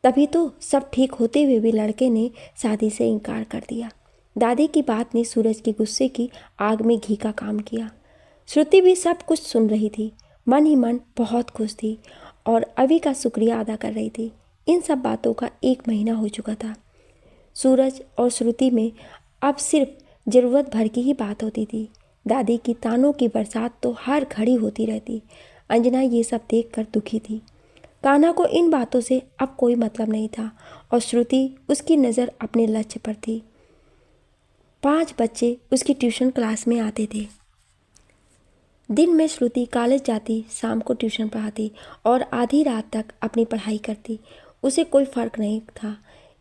तभी तो सब ठीक होते हुए भी लड़के ने शादी से इनकार कर दिया। दादी की बात ने सूरज के गुस्से की आग में घी का काम किया। श्रुति भी सब कुछ सुन रही थी, मन ही मन बहुत खुश थी और अभी का शुक्रिया अदा कर रही थी। इन सब बातों का 1 महीना हो चुका था। सूरज और श्रुति में अब सिर्फ ज़रूरत भर की ही बात होती थी। दादी की तानों की बरसात तो हर घड़ी होती रहती। अंजना ये सब देखकर दुखी थी। कान्हा को इन बातों से अब कोई मतलब नहीं था और श्रुति उसकी नज़र अपने लक्ष्य पर थी। 5 बच्चे उसकी ट्यूशन क्लास में आते थे। दिन में श्रुति कॉलेज जाती, शाम को ट्यूशन पढ़ाती और आधी रात तक अपनी पढ़ाई करती। उसे कोई फ़र्क नहीं था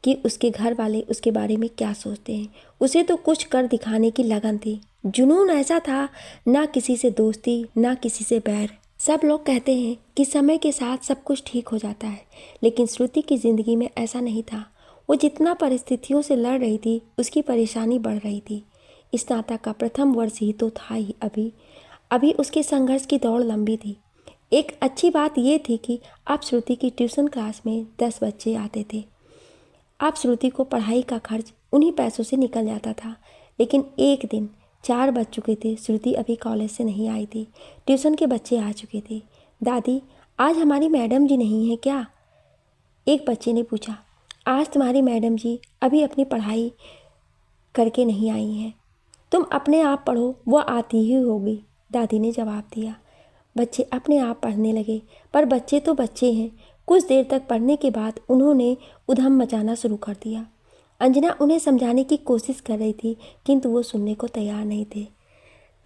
कि उसके घर वाले उसके बारे में क्या सोचते हैं। उसे तो कुछ कर दिखाने की लगन थी, जुनून ऐसा था, ना किसी से दोस्ती ना किसी से बैर। सब लोग कहते हैं कि समय के साथ सब कुछ ठीक हो जाता है, लेकिन श्रुति की ज़िंदगी में ऐसा नहीं था। वो जितना परिस्थितियों से लड़ रही थी, उसकी परेशानी बढ़ रही थी। स्नातक का प्रथम वर्ष ही तो था ही अभी उसके संघर्ष की दौड़ लंबी थी। एक अच्छी बात यह थी कि अब श्रुति की ट्यूशन क्लास में 10 बच्चे आते थे। अब श्रुति को पढ़ाई का खर्च उन्हीं पैसों से निकल जाता था। लेकिन एक दिन 4 बज चुके थे, श्रुति अभी कॉलेज से नहीं आई थी। ट्यूशन के बच्चे आ चुके थे। दादी, आज हमारी मैडम जी नहीं है क्या? एक बच्चे ने पूछा। आज तुम्हारी मैडम जी अभी अपनी पढ़ाई करके नहीं आई हैं, तुम अपने आप पढ़ो, वो आती ही होगी, दादी ने जवाब दिया। बच्चे अपने आप पढ़ने लगे, पर बच्चे तो बच्चे हैं। कुछ देर तक पढ़ने के बाद उन्होंने उधम मचाना शुरू कर दिया। अंजना उन्हें समझाने की कोशिश कर रही थी, किंतु वो सुनने को तैयार नहीं थे।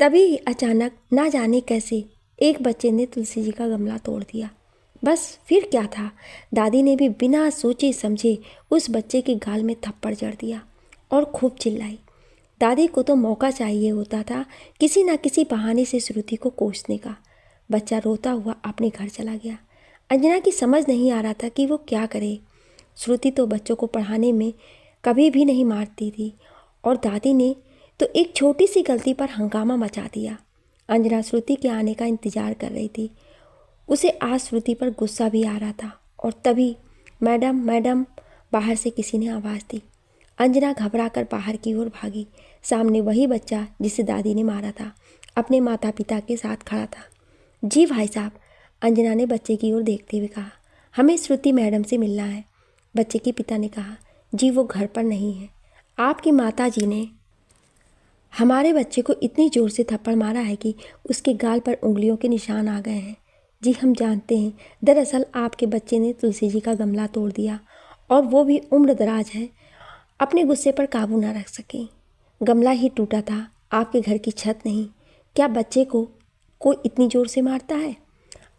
तभी अचानक ना जाने कैसे एक बच्चे ने तुलसी जी का गमला तोड़ दिया। बस फिर क्या था, दादी ने भी बिना सोचे समझे उस बच्चे के गाल में थप्पड़ जड़ दिया और खूब चिल्लाई। दादी को तो मौका चाहिए होता था किसी न किसी बहाने से श्रुति को कोसने का। बच्चा रोता हुआ अपने घर चला गया। अंजना की समझ नहीं आ रहा था कि वो क्या करे। श्रुति तो बच्चों को पढ़ाने में कभी भी नहीं मारती थी और दादी ने तो एक छोटी सी गलती पर हंगामा मचा दिया। अंजना श्रुति के आने का इंतज़ार कर रही थी। उसे आज श्रुति पर गुस्सा भी आ रहा था और तभी मैडम मैडम बाहर से किसी ने आवाज़ दी। अंजना घबराकर बाहर की ओर भागी। सामने वही बच्चा जिसे दादी ने मारा था अपने माता पिता के साथ खड़ा था। जी भाई साहब, अंजना ने बच्चे की ओर देखते हुए कहा। हमें श्रुति मैडम से मिलना है। बच्चे के पिता ने कहा। जी वो घर पर नहीं है। आपकी माता जी ने हमारे बच्चे को इतनी ज़ोर से थप्पड़ मारा है कि उसके गाल पर उंगलियों के निशान आ गए हैं। जी हम जानते हैं, दरअसल आपके बच्चे ने तुलसी जी का गमला तोड़ दिया और वो भी उम्र दराज है, अपने गुस्से पर काबू ना रख सके। गमला ही टूटा था, आपके घर की छत नहीं। क्या बच्चे को कोई इतनी ज़ोर से मारता है?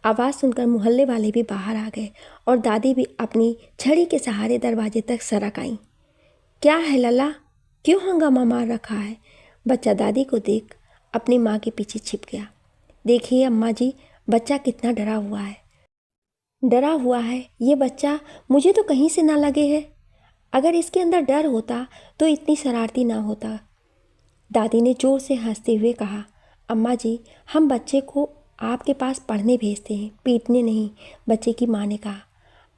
आवाज़ सुनकर मोहल्ले वाले भी बाहर आ गए और दादी भी अपनी छड़ी के सहारे दरवाजे तक सरक आईं। क्या है लला, क्यों हंगामा मार रखा है? बच्चा दादी को देख अपनी माँ के पीछे छिप गया। देखिए अम्मा जी, बच्चा कितना डरा हुआ है। डरा हुआ है ये बच्चा, मुझे तो कहीं से ना लगे है। अगर इसके अंदर डर होता तो इतनी शरारती ना होता। दादी ने जोर से हंसते हुए कहा, अम्मा जी, हम बच्चे को आपके पास पढ़ने भेजते हैं, पीटने नहीं, बच्चे की माँ ने कहा।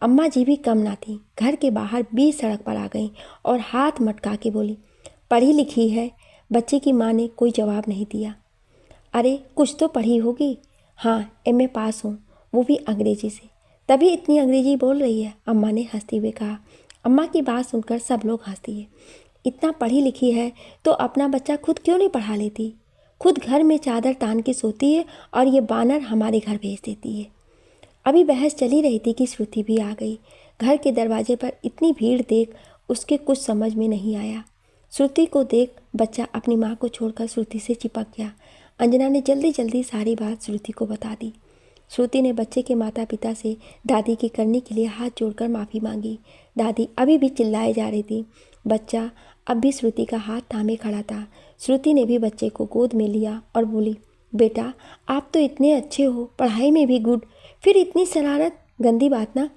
अम्मा जी भी कम ना थी, घर के बाहर बीच सड़क पर आ गईं और हाथ मटका के बोली, पढ़ी लिखी है? बच्चे की माँ ने कोई जवाब नहीं दिया। अरे कुछ तो पढ़ी होगी। हाँ, एमए पास हूँ, वो भी अंग्रेजी से। तभी इतनी अंग्रेजी बोल रही है, अम्मा ने हंसते हुए कहा। अम्मा की बात सुनकर सब लोग हंस दिए। इतना पढ़ी लिखी है तो अपना बच्चा खुद क्यों नहीं पढ़ा लेती? खुद घर में चादर तान के सोती है और ये बानर हमारे घर भेज देती है। अभी बहस चली रही थी कि श्रुति भी आ गई। घर के दरवाजे पर इतनी भीड़ देख उसके कुछ समझ में नहीं आया। श्रुति को देख बच्चा अपनी माँ को छोड़कर श्रुति से चिपक गया। अंजना ने जल्दी जल्दी सारी बात श्रुति को बता दी। श्रुति ने बच्चे के माता पिता से दादी की करने के लिए हाथ जोड़कर माफ़ी मांगी। दादी अभी भी चिल्लाए जा रही थी। बच्चा अब भी श्रुति का हाथ थामे खड़ा था। श्रुति ने भी बच्चे को गोद में लिया और बोली, बेटा आप तो इतने अच्छे हो, पढ़ाई में भी गुड, फिर इतनी शरारत, गंदी बात ना।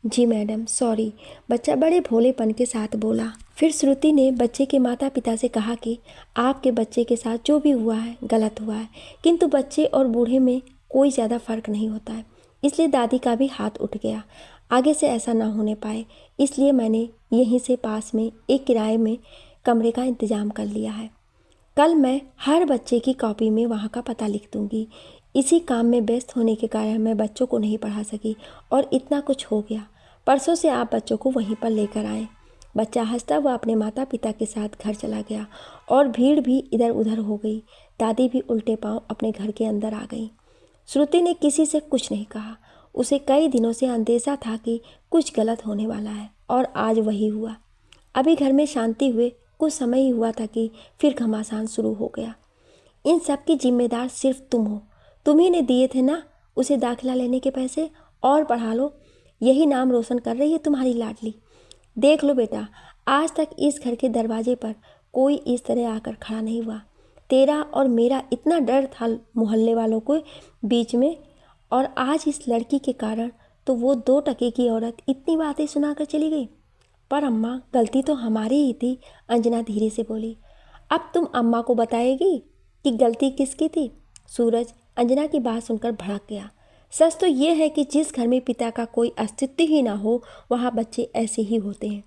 जी मैडम, सॉरी, बच्चा बड़े भोलेपन के साथ बोला। फिर श्रुति ने बच्चे के माता पिता से कहा कि आपके बच्चे के साथ जो भी हुआ है गलत हुआ है, किंतु बच्चे और बूढ़े में कोई ज़्यादा फ़र्क नहीं होता है, इसलिए दादी का भी हाथ उठ गया। आगे से ऐसा ना होने पाए, इसलिए मैंने यहीं से पास में एक किराए में कमरे का इंतज़ाम कर लिया है। कल मैं हर बच्चे की कॉपी में वहाँ का पता लिख दूँगी। इसी काम में व्यस्त होने के कारण मैं बच्चों को नहीं पढ़ा सकी और इतना कुछ हो गया। परसों से आप बच्चों को वहीं पर लेकर आएँ। बच्चा हंसता हुआ अपने माता पिता के साथ घर चला गया और भीड़ भी इधर उधर हो गई। दादी भी उल्टे पांव अपने घर के अंदर आ गई। श्रुति ने किसी से कुछ नहीं कहा। उसे कई दिनों से अंदेशा था कि कुछ गलत होने वाला है और आज वही हुआ। अभी घर में शांति हुए कुछ समय ही हुआ था कि फिर घमासान शुरू हो गया। इन सब की जिम्मेदार सिर्फ तुम हो। तुम ही ने दिए थे ना उसे दाखिला लेने के पैसे, और पढ़ा लो, यही नाम रोशन कर रही है तुम्हारी लाडली। देख लो बेटा, आज तक इस घर के दरवाजे पर कोई इस तरह आकर खड़ा नहीं हुआ। तेरा और मेरा इतना डर था मोहल्ले वालों को बीच में, और आज इस लड़की के कारण तो वो 2 टके की औरत इतनी बातें सुनाकर चली गई। पर अम्मा, गलती तो हमारी ही थी, अंजना धीरे से बोली। अब तुम अम्मा को बताएगी कि गलती किसकी थी? सूरज अंजना की बात सुनकर भड़क गया। सच तो ये है कि जिस घर में पिता का कोई अस्तित्व ही ना हो, वहाँ बच्चे ऐसे ही होते हैं।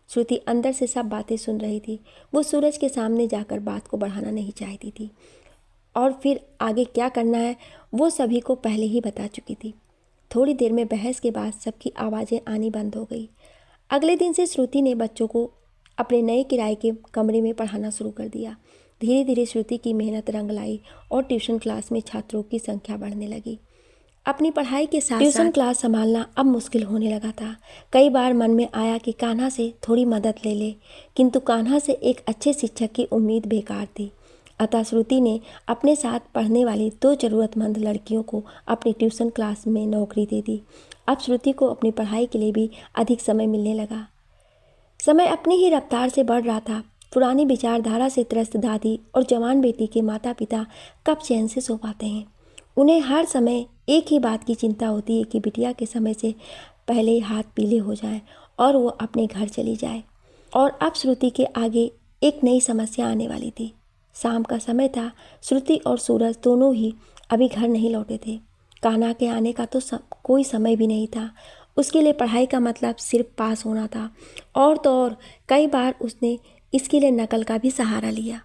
श्रुति अंदर से सब बातें सुन रही थी। वो सूरज के सामने जाकर बात को बढ़ाना नहीं चाहती थी और फिर आगे क्या करना है वो सभी को पहले ही बता चुकी थी। थोड़ी देर में बहस के बाद सबकी आवाज़ें आनी बंद हो गई। अगले दिन से श्रुति ने बच्चों को अपने नए किराए के कमरे में पढ़ाना शुरू कर दिया। धीरे धीरे श्रुति की मेहनत रंग लाई और ट्यूशन क्लास में छात्रों की संख्या बढ़ने लगी। अपनी पढ़ाई के साथ ट्यूशन क्लास संभालना अब मुश्किल होने लगा था। कई बार मन में आया कि कान्हा से थोड़ी मदद ले ले, किंतु कान्हा से एक अच्छे शिक्षक की उम्मीद बेकार थी। अतः श्रुति ने अपने साथ पढ़ने वाली 2 ज़रूरतमंद लड़कियों को अपनी ट्यूशन क्लास में नौकरी दे दी। अब श्रुति को अपनी पढ़ाई के लिए भी अधिक समय मिलने लगा। समय अपनी ही रफ्तार से बढ़ रहा था। पुरानी विचारधारा से त्रस्त दादी और जवान बेटी के माता पिता कब चैन से सो पाते हैं। उन्हें हर समय एक ही बात की चिंता होती है कि बिटिया के समय से पहले ही हाथ पीले हो जाएं और वो अपने घर चली जाए। और अब श्रुति के आगे एक नई समस्या आने वाली थी। शाम का समय था। श्रुति और सूरज दोनों ही अभी घर नहीं लौटे थे। कान्हा के आने का तो कोई समय भी नहीं था। उसके लिए पढ़ाई का मतलब सिर्फ पास होना था, और तो और कई बार उसने इसके लिए नकल का भी सहारा लिया।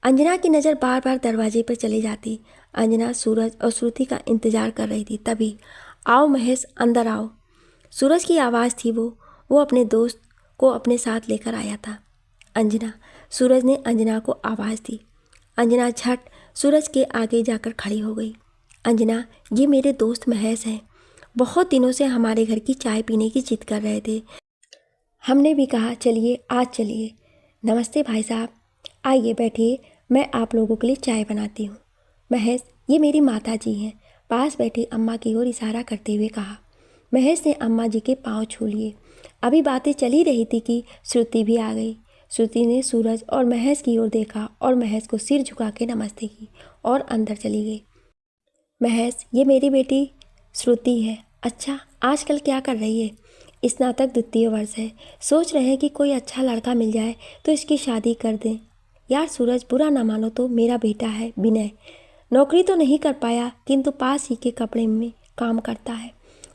अंजना की नज़र बार बार दरवाजे पर चली जाती। अंजना सूरज और श्रुति का इंतज़ार कर रही थी। तभी, आओ महेश, अंदर आओ। सूरज की आवाज़ थी वो अपने दोस्त को अपने साथ लेकर आया था। अंजना, सूरज ने अंजना को आवाज़ दी। अंजना झट सूरज के आगे जाकर खड़ी हो गई। अंजना, ये मेरे दोस्त महेश हैं। बहुत दिनों से हमारे घर की चाय पीने की जिद कर रहे थे। हमने भी कहा चलिए आज चलिए। नमस्ते भाई साहब, आइए बैठिए, मैं आप लोगों के लिए चाय बनाती हूँ। महेश, ये मेरी माता जी हैं, पास बैठी अम्मा की ओर इशारा करते हुए कहा। महेश ने अम्मा जी के पाँव छू लिए। अभी बातें चली रही थी कि श्रुति भी आ गई। श्रुति ने सूरज और महेश की ओर देखा और महेश को सिर झुका के नमस्ते की और अंदर चली गई। महेश, ये मेरी बेटी श्रुति है, अच्छा, आजकल क्या कर रही है? स्नातक द्वितीय वर्ष है। सोच रहे हैं कि कोई अच्छा लड़का मिल जाए तो इसकी शादी कर दें। यार सूरज, बुरा ना मानो तो मेरा बेटा है विनय। नौकरी तो नहीं कर पाया किंतु पास ही के कपड़े में काम करता है।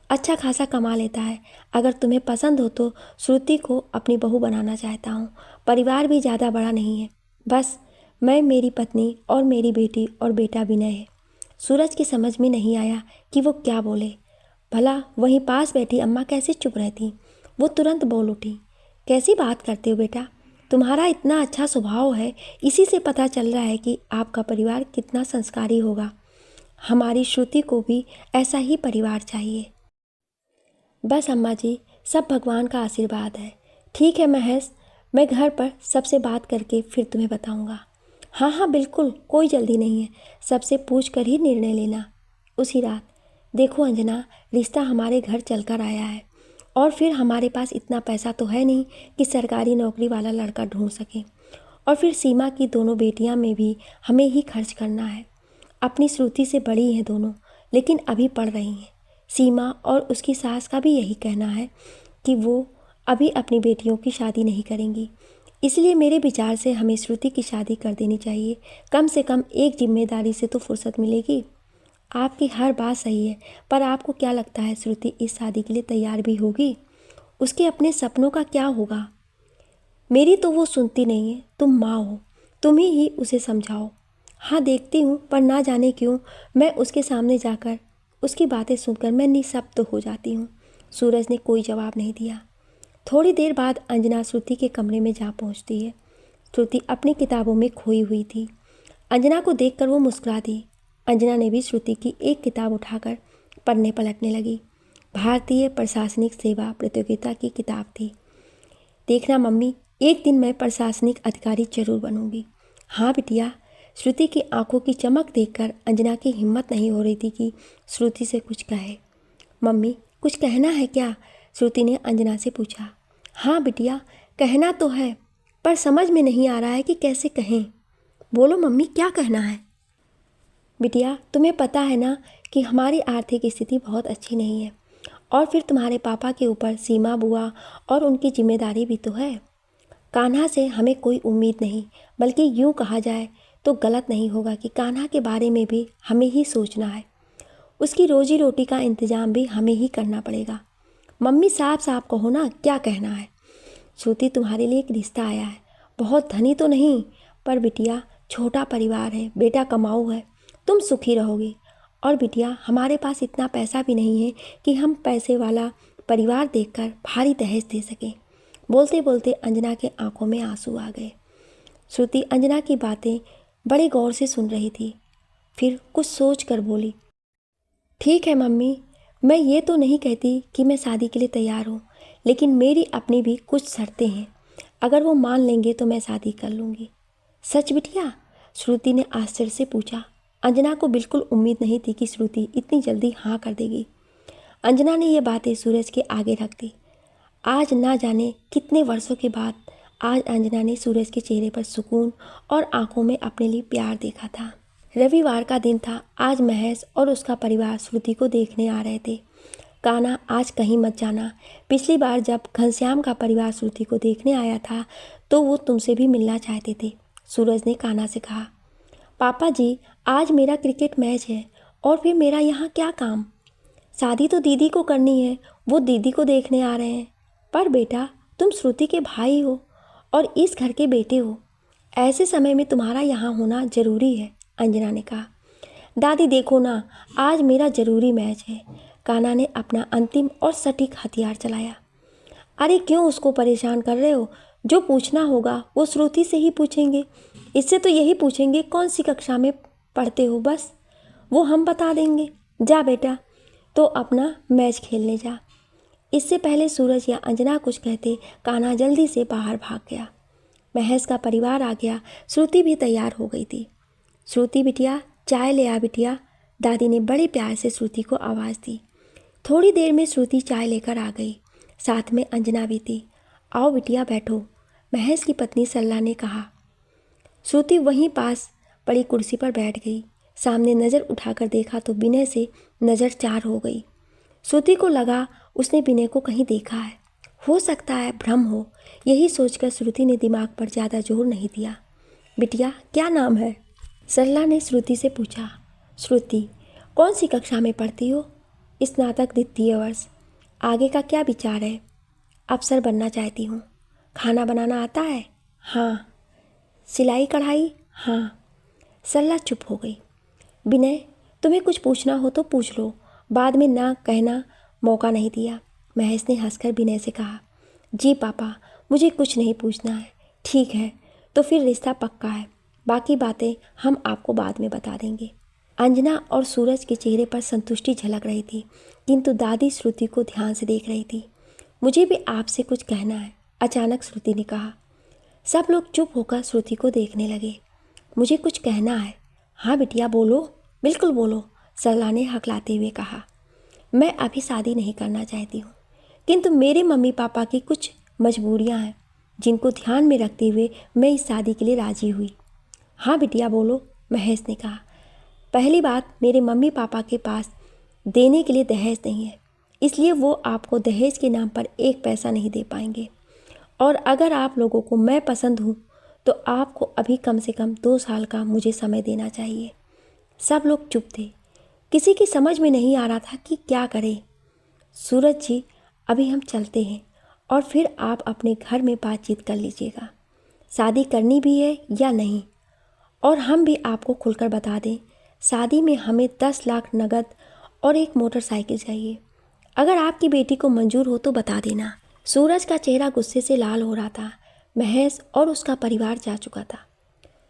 अच्छा खासा कमा लेता है। अगर तुम्हें पसंद हो तो श्रुति को अपनी बहू बनाना चाहता हूँ। परिवार भी ज़्यादा बड़ा नहीं है, बस मैं, मेरी पत्नी और मेरी बेटी और बेटा विनय है। सूरज की समझ में नहीं आया कि वो क्या बोले। भला वहीं पास बैठी अम्मा कैसे चुप रहती। वो तुरंत बोल उठी, कैसी बात करते हो बेटा? तुम्हारा इतना अच्छा स्वभाव है, इसी से पता चल रहा है कि आपका परिवार कितना संस्कारी होगा। हमारी श्रुति को भी ऐसा ही परिवार चाहिए। बस अम्मा जी, सब भगवान का आशीर्वाद है। ठीक है महेश, मैं घर पर सबसे बात करके फिर तुम्हें बताऊंगा। हाँ हाँ बिल्कुल, कोई जल्दी नहीं है, सबसे पूछ कर ही निर्णय लेना। उसी रात, देखो अंजना, रिश्ता हमारे घर चलकर आया है और फिर हमारे पास इतना पैसा तो है नहीं कि सरकारी नौकरी वाला लड़का ढूंढ सकें। और फिर सीमा की दोनों बेटियां में भी हमें ही खर्च करना है। अपनी श्रुति से बड़ी हैं दोनों, लेकिन अभी पढ़ रही हैं। सीमा और उसकी सास का भी यही कहना है कि वो अभी अपनी बेटियों की शादी नहीं करेंगी। इसलिए मेरे विचार से हमें श्रुति की शादी कर देनी चाहिए। कम से कम एक जिम्मेदारी से तो फुर्सत मिलेगी। आपकी हर बात सही है, पर आपको क्या लगता है श्रुति इस शादी के लिए तैयार भी होगी? उसके अपने सपनों का क्या होगा? मेरी तो वो सुनती नहीं है। तुम माँ हो, तुम ही उसे समझाओ। हाँ देखती हूँ, पर ना जाने क्यों मैं उसके सामने जाकर उसकी बातें सुनकर मैं निःशब्द हो जाती हूँ। सूरज ने कोई जवाब नहीं दिया। थोड़ी देर बाद अंजना श्रुति के कमरे में जा पहुँचती है। श्रुति अपनी किताबों में खोई हुई थी। अंजना को देखकर वो मुस्कुरा दी। अंजना ने भी श्रुति की एक किताब उठाकर पढ़ने पलटने लगी। भारतीय प्रशासनिक सेवा प्रतियोगिता की किताब थी। देखना मम्मी, एक दिन मैं प्रशासनिक अधिकारी जरूर बनूंगी। हाँ बिटिया। श्रुति की आंखों की चमक देखकर अंजना की हिम्मत नहीं हो रही थी कि श्रुति से कुछ कहे। मम्मी, कुछ कहना है क्या? श्रुति ने अंजना से पूछा। हाँ बिटिया, कहना तो है, पर समझ में नहीं आ रहा है कि कैसे कहें। बोलो मम्मी, क्या कहना है? बिटिया, तुम्हें पता है ना कि हमारी आर्थिक स्थिति बहुत अच्छी नहीं है, और फिर तुम्हारे पापा के ऊपर सीमा बुआ और उनकी जिम्मेदारी भी तो है। कान्हा से हमें कोई उम्मीद नहीं, बल्कि यूँ कहा जाए तो गलत नहीं होगा कि कान्हा के बारे में भी हमें ही सोचना है। उसकी रोजी रोटी का इंतजाम भी हमें ही करना पड़ेगा। मम्मी साफ साफ कहो ना, क्या कहना है? श्रुति, तुम्हारे लिए एक रिश्ता आया है। बहुत धनी तो नहीं, पर बिटिया छोटा परिवार है, बेटा कमाऊ है, तुम सुखी रहोगी। और बिटिया, हमारे पास इतना पैसा भी नहीं है कि हम पैसे वाला परिवार देखकर भारी दहेज दे सकें। बोलते बोलते अंजना के आंखों में आंसू आ गए। श्रुति अंजना की बातें बड़े गौर से सुन रही थी। फिर कुछ सोच कर बोली, ठीक है मम्मी, मैं ये तो नहीं कहती कि मैं शादी के लिए तैयार हूँ, लेकिन मेरी अपनी भी कुछ शर्तें हैं। अगर वो मान लेंगे तो मैं शादी कर लूँगी। सच बिटिया? श्रुति ने आश्चर्य से पूछा। अंजना को बिल्कुल उम्मीद नहीं थी कि श्रुति इतनी जल्दी हाँ कर देगी। अंजना ने ये बातें सूरज के आगे रख दी। आज ना जाने कितने वर्षों के बाद आज अंजना ने सूरज के चेहरे पर सुकून और आंखों में अपने लिए प्यार देखा था। रविवार का दिन था। आज महेश और उसका परिवार श्रुति को देखने आ रहे थे। कान्हा, आज कहीं मत जाना। पिछली बार जब घनश्याम का परिवार श्रुति को देखने आया था तो वो तुमसे भी मिलना चाहते थे, सूरज ने कान्हा से कहा। पापा जी, आज मेरा क्रिकेट मैच है और फिर मेरा यहाँ क्या काम? शादी तो दीदी को करनी है, वो दीदी को देखने आ रहे हैं। पर बेटा, तुम श्रुति के भाई हो और इस घर के बेटे हो, ऐसे समय में तुम्हारा यहाँ होना जरूरी है, अंजना ने कहा। दादी देखो ना, आज मेरा ज़रूरी मैच है। कान्हा ने अपना अंतिम और सटीक हथियार चलाया। अरे क्यों उसको परेशान कर रहे हो? जो पूछना होगा वो श्रुति से ही पूछेंगे। इससे तो यही पूछेंगे कौन सी कक्षा में पढ़ते हो, बस वो हम बता देंगे। जा बेटा, तो अपना मैच खेलने जा। इससे पहले सूरज या अंजना कुछ कहते, कान्हा जल्दी से बाहर भाग गया। महेश का परिवार आ गया। श्रुति भी तैयार हो गई थी। श्रुति बिटिया, चाय ले आ बिटिया, दादी ने बड़े प्यार से श्रुति को आवाज़ दी। थोड़ी देर में श्रुति चाय लेकर आ गई। साथ में अंजना भी थी। आओ बिटिया बैठो, महेश की पत्नी सरला ने कहा। श्रुति वहीं पास पड़ी कुर्सी पर बैठ गई। सामने नज़र उठाकर देखा तो विनय से नज़र चार हो गई। श्रुति को लगा उसने विनय को कहीं देखा है, हो सकता है भ्रम हो। यही सोचकर श्रुति ने दिमाग पर ज़्यादा जोर नहीं दिया। बिटिया क्या नाम है? सरला ने श्रुति से पूछा। श्रुति, कौन सी कक्षा में पढ़ती हो? स्नातक द्वितीय वर्ष। आगे का क्या विचार है? अफसर बनना चाहती हूँ। खाना बनाना आता है? हाँ। सिलाई कढ़ाई? हाँ। सरला चुप हो गई। विनय, तुम्हें कुछ पूछना हो तो पूछ लो, बाद में ना कहना मौका नहीं दिया। महेश ने हंसकर विनय से कहा। जी पापा, मुझे कुछ नहीं पूछना है। ठीक है, तो फिर रिश्ता पक्का है, बाकी बातें हम आपको बाद में बता देंगे। अंजना और सूरज के चेहरे पर संतुष्टि झलक रही थी, किंतु दादी श्रुति को ध्यान से देख रही थी। मुझे भी आपसे कुछ कहना है, अचानक श्रुति ने कहा। सब लोग चुप होकर श्रुति को देखने लगे। मुझे कुछ कहना है? हाँ बिटिया बोलो, बिल्कुल बोलो, सरला ने हकलाते हुए कहा। मैं अभी शादी नहीं करना चाहती हूँ, किंतु मेरे मम्मी पापा की कुछ मजबूरियाँ हैं, जिनको ध्यान में रखते हुए मैं इस शादी के लिए राजी हुई। हाँ बिटिया बोलो, महेश ने कहा। पहली बात, मेरे मम्मी पापा के पास देने के लिए दहेज नहीं है, इसलिए वो आपको दहेज के नाम पर एक पैसा नहीं दे पाएंगे। और अगर आप लोगों को मैं पसंद हूँ तो आपको अभी कम से कम 2 साल का मुझे समय देना चाहिए। सब लोग चुप थे, किसी की समझ में नहीं आ रहा था कि क्या करें। सूरज जी, अभी हम चलते हैं और फिर आप अपने घर में बातचीत कर लीजिएगा, शादी करनी भी है या नहीं। और हम भी आपको खुलकर बता दें, शादी में हमें 10 लाख नगद और एक मोटरसाइकिल चाहिए। अगर आपकी बेटी को मंजूर हो तो बता देना। सूरज का चेहरा गुस्से से लाल हो रहा था। महेश और उसका परिवार जा चुका था।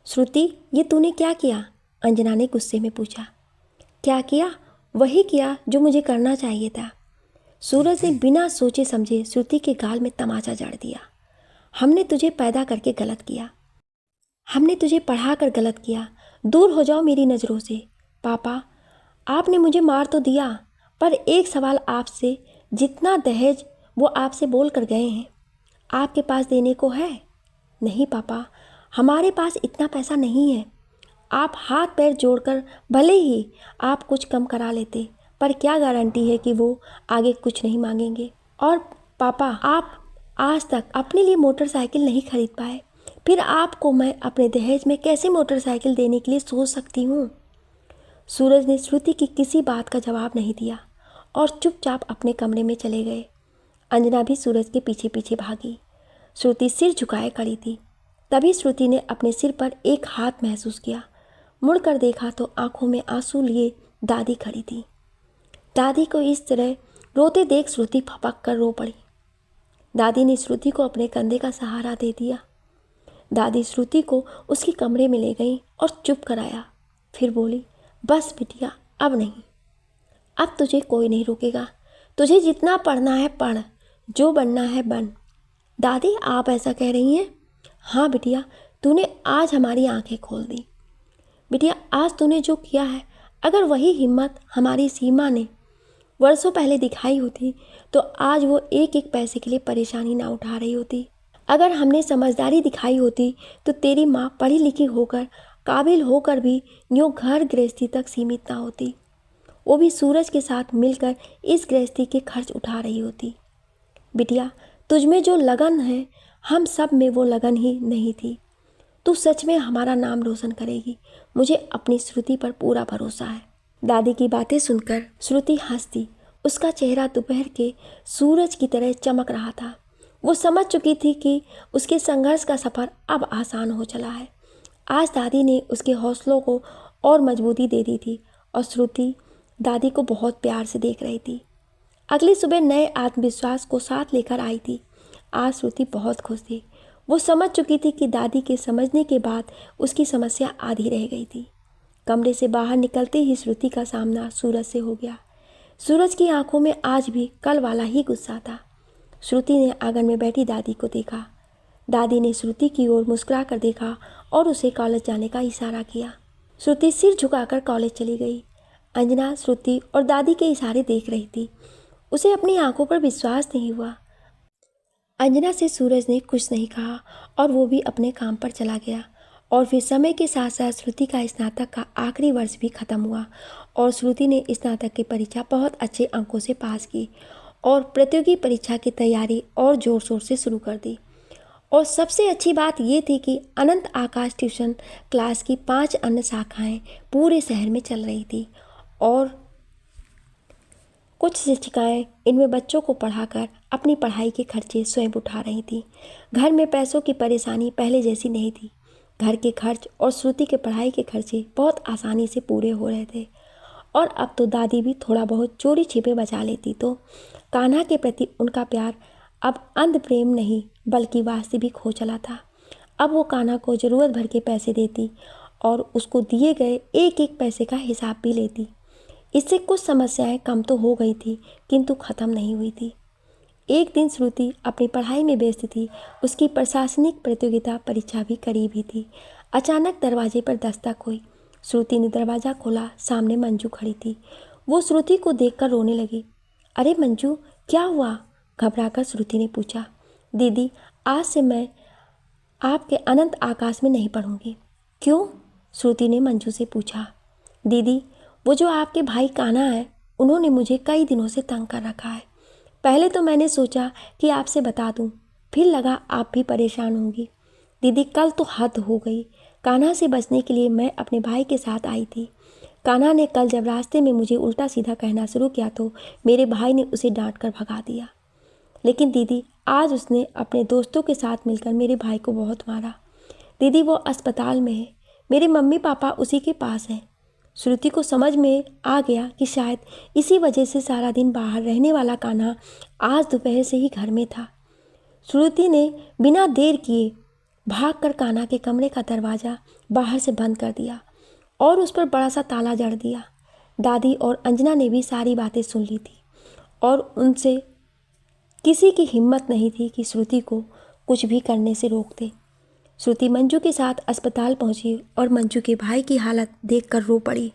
श्रुति, ये तूने क्या किया? अंजना ने गुस्से में पूछा। क्या किया? वही किया जो मुझे करना चाहिए था। सूरज ने बिना सोचे समझे श्रुति के गाल में तमाचा जड़ दिया। हमने तुझे पैदा करके गलत किया, हमने तुझे पढ़ा कर गलत किया। दूर हो जाओ मेरी नज़रों से। पापा, आपने मुझे मार तो दिया, पर एक सवाल आपसे, जितना दहेज वो आपसे बोल कर गए हैं, आपके पास देने को है? नहीं पापा, हमारे पास इतना पैसा नहीं है। आप हाथ पैर जोड़कर भले ही आप कुछ कम करा लेते, पर क्या गारंटी है कि वो आगे कुछ नहीं मांगेंगे। और पापा, आप आज तक अपने लिए मोटरसाइकिल नहीं खरीद पाए, फिर आपको मैं अपने दहेज में कैसे मोटरसाइकिल देने के लिए सोच सकती हूँ? सूरज ने श्रुति की किसी बात का जवाब नहीं दिया और चुपचाप अपने कमरे में चले गए। अंजना भी सूरज के पीछे पीछे भागी। श्रुति सिर झुकाए खड़ी थी। तभी श्रुति ने अपने सिर पर एक हाथ महसूस किया। मुड़कर देखा तो आंखों में आंसू लिए दादी खड़ी थी। दादी को इस तरह रोते देख श्रुति फपक कर रो पड़ी। दादी ने श्रुति को अपने कंधे का सहारा दे दिया। दादी श्रुति को उसके कमरे में ले गई और चुप कराया। फिर बोली, बस बिटिया, अब नहीं, अब तुझे कोई नहीं रोकेगा। तुझे जितना पढ़ना है पढ़, जो बनना है बन। दादी, आप ऐसा कह रही हैं? हाँ बिटिया, तूने आज हमारी आंखें खोल दी। बिटिया, आज तूने जो किया है, अगर वही हिम्मत हमारी सीमा ने वर्षों पहले दिखाई होती तो आज वो एक एक पैसे के लिए परेशानी ना उठा रही होती। अगर हमने समझदारी दिखाई होती तो तेरी माँ पढ़ी लिखी होकर, काबिल होकर भी यूँ घर गृहस्थी तक सीमित ना होती। वो भी सूरज के साथ मिलकर इस गृहस्थी के खर्च उठा रही होती। बिटिया, तुझ में जो लगन है, हम सब में वो लगन ही नहीं थी। तू सच में हमारा नाम रोशन करेगी, मुझे अपनी श्रुति पर पूरा भरोसा है। दादी की बातें सुनकर श्रुति हंसती। उसका चेहरा दोपहर के सूरज की तरह चमक रहा था। वो समझ चुकी थी कि उसके संघर्ष का सफ़र अब आसान हो चला है। आज दादी ने उसके हौसलों को और मजबूती दे दी थी और श्रुति दादी को बहुत प्यार से देख रही थी। अगली सुबह नए आत्मविश्वास को साथ लेकर आई थी। आज श्रुति बहुत खुश थी। वो समझ चुकी थी कि दादी के समझने के बाद उसकी समस्या आधी रह गई थी। कमरे से बाहर निकलते ही श्रुति का सामना सूरज से हो गया। सूरज की आंखों में आज भी कल वाला ही गुस्सा था। श्रुति ने आंगन में बैठी दादी को देखा। दादी ने श्रुति की ओर मुस्कुरा कर देखा और उसे कॉलेज जाने का इशारा किया। श्रुति सिर झुकाकर कॉलेज चली गई। अंजना श्रुति और दादी के इशारे देख रही थी। उसे अपनी आंखों पर विश्वास नहीं हुआ। अंजना से सूरज ने कुछ नहीं कहा और वो भी अपने काम पर चला गया और फिर समय के साथ साथ श्रुति का स्नातक का आखिरी वर्ष भी ख़त्म हुआ और श्रुति ने स्नातक की परीक्षा बहुत अच्छे अंकों से पास की और प्रतियोगी परीक्षा की तैयारी और ज़ोर शोर से शुरू कर दी। और सबसे अच्छी बात ये थी कि अनंत आकाश ट्यूशन क्लास की 5 अन्य शाखाएं पूरे शहर में चल रही थी और कुछ शिक्षिकाएं इनमें बच्चों को पढ़ाकर अपनी पढ़ाई के खर्चे स्वयं उठा रही थीं। घर में पैसों की परेशानी पहले जैसी नहीं थी। घर के खर्च और श्रुति के पढ़ाई के खर्चे बहुत आसानी से पूरे हो रहे थे और अब तो दादी भी थोड़ा बहुत चोरी छिपे बचा लेती तो कान्हा के प्रति उनका प्यार अब अंध प्रेम नहीं बल्कि वास्तविक हो चला था। अब वो कान्हा को ज़रूरत भर के पैसे देती और उसको दिए गए एक एक पैसे का हिसाब भी लेती। इससे कुछ समस्याएं कम तो हो गई थी किंतु ख़त्म नहीं हुई थी। एक दिन श्रुति अपनी पढ़ाई में व्यस्त थी। उसकी प्रशासनिक प्रतियोगिता परीक्षा भी करीब ही थी। अचानक दरवाजे पर दस्तक हुई। श्रुति ने दरवाज़ा खोला। सामने मंजू खड़ी थी। वो श्रुति को देखकर रोने लगी। अरे मंजू, क्या हुआ? घबराकर श्रुति ने पूछा। दीदी, आज से मैं आपके अनंत आकाश में नहीं पढ़ूंगी। क्यों? श्रुति ने मंजू से पूछा। दीदी, वो जो आपके भाई कान्हा है, उन्होंने मुझे कई दिनों से तंग कर रखा है। पहले तो मैंने सोचा कि आपसे बता दूं, फिर लगा आप भी परेशान होंगी। दीदी, कल तो हद हो गई। कान्हा से बचने के लिए मैं अपने भाई के साथ आई थी। कान्हा ने कल जब रास्ते में मुझे उल्टा सीधा कहना शुरू किया तो मेरे भाई ने उसे डांट कर भगा दिया। लेकिन दीदी, आज उसने अपने दोस्तों के साथ मिलकर मेरे भाई को बहुत मारा। दीदी, वो अस्पताल में है। मेरे मम्मी पापा उसी के पास हैं। श्रुति को समझ में आ गया कि शायद इसी वजह से सारा दिन बाहर रहने वाला कान्हा आज दोपहर से ही घर में था। श्रुति ने बिना देर किए भागकर कान्हा के कमरे का दरवाज़ा बाहर से बंद कर दिया और उस पर बड़ा सा ताला जड़ दिया। दादी और अंजना ने भी सारी बातें सुन ली थी और उनसे किसी की हिम्मत नहीं थी कि श्रुति को कुछ भी करने से रोक दे। श्रुति मंजू के साथ अस्पताल पहुंची और मंजू के भाई की हालत देखकर रो पड़ी।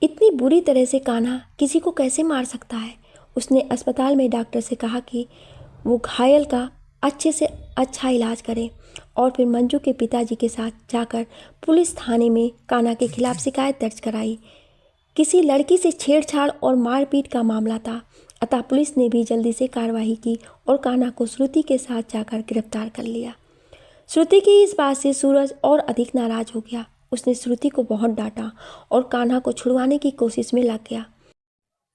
इतनी बुरी तरह से कान्हा किसी को कैसे मार सकता है? उसने अस्पताल में डॉक्टर से कहा कि वो घायल का अच्छे से अच्छा इलाज करें और फिर मंजू के पिताजी के साथ जाकर पुलिस थाने में कान्हा के खिलाफ शिकायत दर्ज कराई। किसी लड़की से छेड़छाड़ और मारपीट का मामला था, अतः पुलिस ने भी जल्दी से कार्रवाई की और कान्हा को श्रुति के साथ जाकर गिरफ्तार कर लिया। श्रुति की इस बात से सूरज और अधिक नाराज हो गया। उसने श्रुति को बहुत डांटा और कान्हा को छुड़वाने की कोशिश में लग गया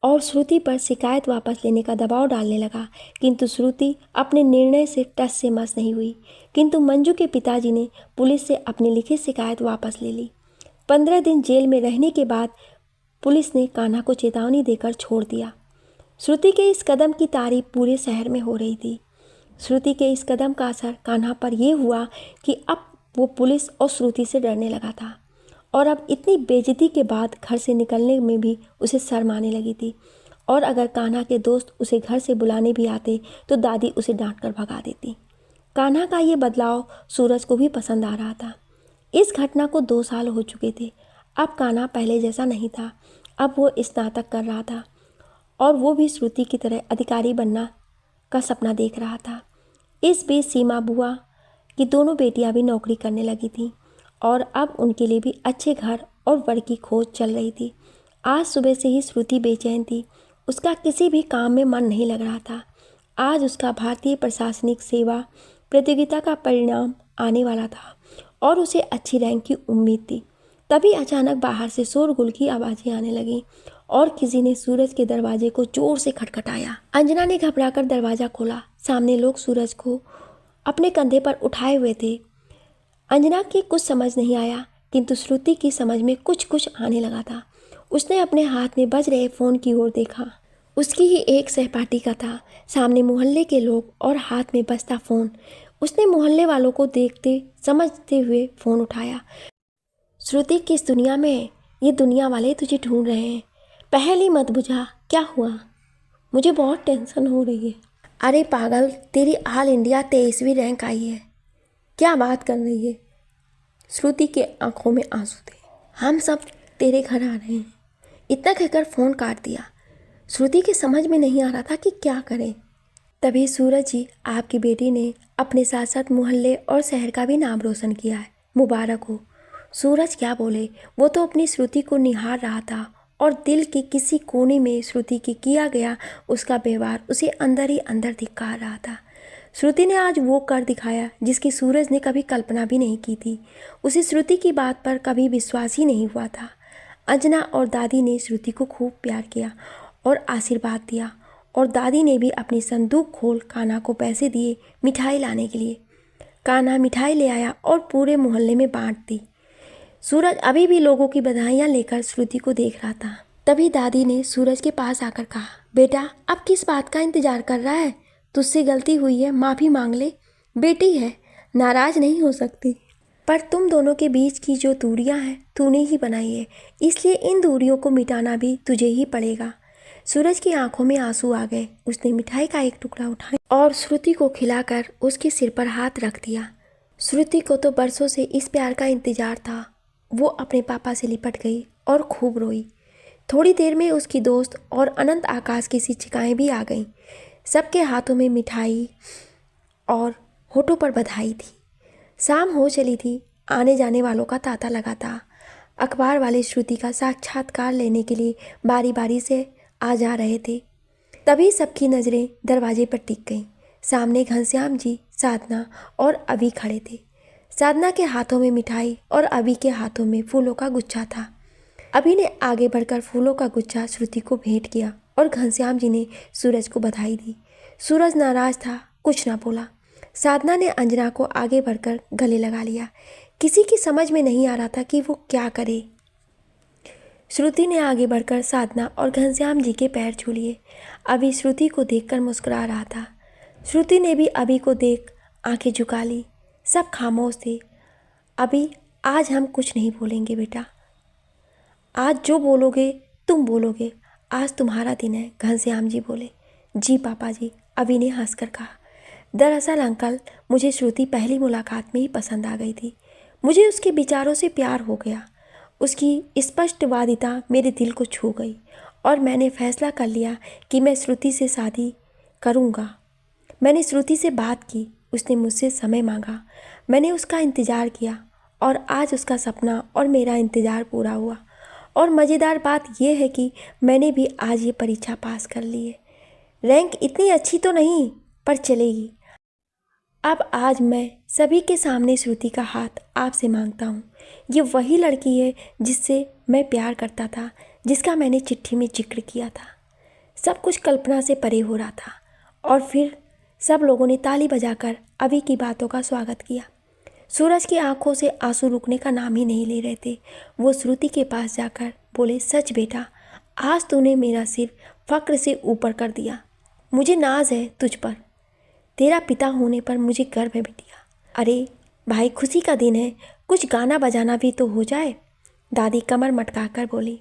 और श्रुति पर शिकायत वापस लेने का दबाव डालने लगा, किंतु श्रुति अपने निर्णय से टस से मस नहीं हुई। किंतु मंजू के पिताजी ने पुलिस से अपनी लिखित शिकायत वापस ले ली। 15 दिन जेल में रहने के बाद पुलिस ने कान्हा को चेतावनी देकर छोड़ दिया। श्रुति के इस कदम की तारीफ पूरे शहर में हो रही थी। श्रुति के इस कदम का असर कान्हा पर यह हुआ कि अब वो पुलिस और श्रुति से डरने लगा था और अब इतनी बेइज्जती के बाद घर से निकलने में भी उसे शर्म आने लगी थी और अगर कान्हा के दोस्त उसे घर से बुलाने भी आते तो दादी उसे डांट कर भगा देती। कान्हा का ये बदलाव सूरज को भी पसंद आ रहा था। इस घटना को 2 साल हो चुके थे। अब कान्हा पहले जैसा नहीं था। अब वो स्नातक कर रहा था और वो भी श्रुति की तरह अधिकारी बनना का सपना देख रहा था। इस बीच सीमा बुआ की दोनों बेटियां भी नौकरी करने लगी थीं और अब उनके लिए भी अच्छे घर और वर की खोज चल रही थी। आज सुबह से ही श्रुति बेचैन थी। उसका किसी भी काम में मन नहीं लग रहा था। आज उसका भारतीय प्रशासनिक सेवा प्रतियोगिता का परिणाम आने वाला था और उसे अच्छी रैंक की उम्मीद थी। तभी अचानक बाहर से शोरगुल की आवाज़ें आने लगीं और किसी ने सूरज के दरवाजे को जोर से खटखटाया। अंजना ने घबराकर दरवाज़ा खोला। सामने लोग सूरज को अपने कंधे पर उठाए हुए थे। अंजना की कुछ समझ नहीं आया, किंतु श्रुति की समझ में कुछ कुछ आने लगा था। उसने अपने हाथ में बज रहे फ़ोन की ओर देखा। उसकी ही एक सहपाठी का था। सामने मोहल्ले के लोग और हाथ में बजता फ़ोन। उसने मोहल्ले वालों को देखते समझते हुए फ़ोन उठाया। श्रुति, किस दुनिया में है? ये दुनिया वाले तुझे ढूंढ रहे हैं। पहले मत बुझा। क्या हुआ? मुझे बहुत टेंशन हो रही है। अरे पागल, तेरी ऑल इंडिया 23वीं रैंक आई है। क्या बात कर रही है? श्रुति के आंखों में आंसू थे। हम सब तेरे घर आ रहे हैं। इतना कहकर फ़ोन काट दिया। श्रुति के समझ में नहीं आ रहा था कि क्या करें। तभी सूरज जी, आपकी बेटी ने अपने साथ साथ मोहल्ले और शहर का भी नाम रोशन किया है। मुबारक हो। सूरज क्या बोले, वो तो अपनी श्रुति को निहार रहा था और दिल के किसी कोने में श्रुति के किया गया उसका व्यवहार उसे अंदर ही अंदर धिक्कार रहा था। श्रुति ने आज वो कर दिखाया जिसकी सूरज ने कभी कल्पना भी नहीं की थी। उसे श्रुति की बात पर कभी विश्वास ही नहीं हुआ था। अंजना और दादी ने श्रुति को खूब प्यार किया और आशीर्वाद दिया, और दादी ने भी अपनी संदूक खोल कान्हा को पैसे दिए मिठाई लाने के लिए। कान्हा मिठाई ले आया और पूरे मोहल्ले में बांट दी। सूरज अभी भी लोगों की बधाइयाँ लेकर श्रुति को देख रहा था। तभी दादी ने सूरज के पास आकर कहा, बेटा अब किस बात का इंतजार कर रहा है? तुझसे गलती हुई है, माफ़ी मांग ले। बेटी है, नाराज़ नहीं हो सकती, पर तुम दोनों के बीच की जो दूरियां हैं तूने ही बनाई है, इसलिए इन दूरियों को मिटाना भी तुझे ही पड़ेगा। सूरज की आंखों में आंसू आ गए। उसने मिठाई का एक टुकड़ा उठाया और श्रुति को खिलाकर उसके सिर पर हाथ रख दिया। श्रुति को तो बरसों से इस प्यार का इंतजार था। वो अपने पापा से लिपट गई और खूब रोई। थोड़ी देर में उसकी दोस्त और अनंत आकाश की शिक्षिकाएं भी आ गईं। सबके हाथों में मिठाई और होठों पर बधाई थी। शाम हो चली थी। आने जाने वालों का तांता लगा था। अखबार वाले श्रुति का साक्षात्कार लेने के लिए बारी बारी से आ जा रहे थे। तभी सबकी नज़रें दरवाजे पर टिक गईं। सामने घनश्याम जी, साधना और अभी खड़े थे। साधना के हाथों में मिठाई और अभी के हाथों में फूलों का गुच्छा था। अभी ने आगे बढ़कर फूलों का गुच्छा श्रुति को भेंट किया और घनश्याम जी ने सूरज को बधाई दी। सूरज नाराज था, कुछ ना बोला। साधना ने अंजना को आगे बढ़कर गले लगा लिया। किसी की समझ में नहीं आ रहा था कि वो क्या करे। श्रुति ने आगे बढ़कर साधना और घनश्याम जी के पैर छू लिए। अभी श्रुति को देखकर मुस्कुरा रहा था। श्रुति ने भी अभी को देख आंखें झुका ली। सब खामोश थे। अभी आज हम कुछ नहीं बोलेंगे बेटा, आज जो बोलोगे तुम बोलोगे, आज तुम्हारा दिन है, घनश्याम जी बोले। जी पापा जी, अभी ने हंसकर कहा। दरअसल अंकल, मुझे श्रुति पहली मुलाकात में ही पसंद आ गई थी। मुझे उसके विचारों से प्यार हो गया। उसकी स्पष्टवादिता मेरे दिल को छू गई और मैंने फैसला कर लिया कि मैं श्रुति से शादी करूँगा। मैंने श्रुति से बात की, उसने मुझसे समय मांगा, मैंने उसका इंतज़ार किया और आज उसका सपना और मेरा इंतज़ार पूरा हुआ। और मज़ेदार बात यह है कि मैंने भी आज ये परीक्षा पास कर ली है। रैंक इतनी अच्छी तो नहीं, पर चलेगी। अब आज मैं सभी के सामने श्रुति का हाथ आपसे मांगता हूँ। ये वही लड़की है जिससे मैं प्यार करता था, जिसका मैंने चिट्ठी में जिक्र किया था। सब कुछ कल्पना से परे हो रहा था। और फिर सब लोगों ने ताली बजाकर अभी की बातों का स्वागत किया। सूरज की आंखों से आंसू रुकने का नाम ही नहीं ले रहे थे। वो श्रुति के पास जाकर बोले, सच बेटा, आज तूने मेरा सिर फक्र से ऊपर कर दिया। मुझे नाज है तुझ पर, तेरा पिता होने पर मुझे गर्व है बिटिया। अरे भाई, खुशी का दिन है, कुछ गाना बजाना भी तो हो जाए। दादी कमर मटकाकर बोली।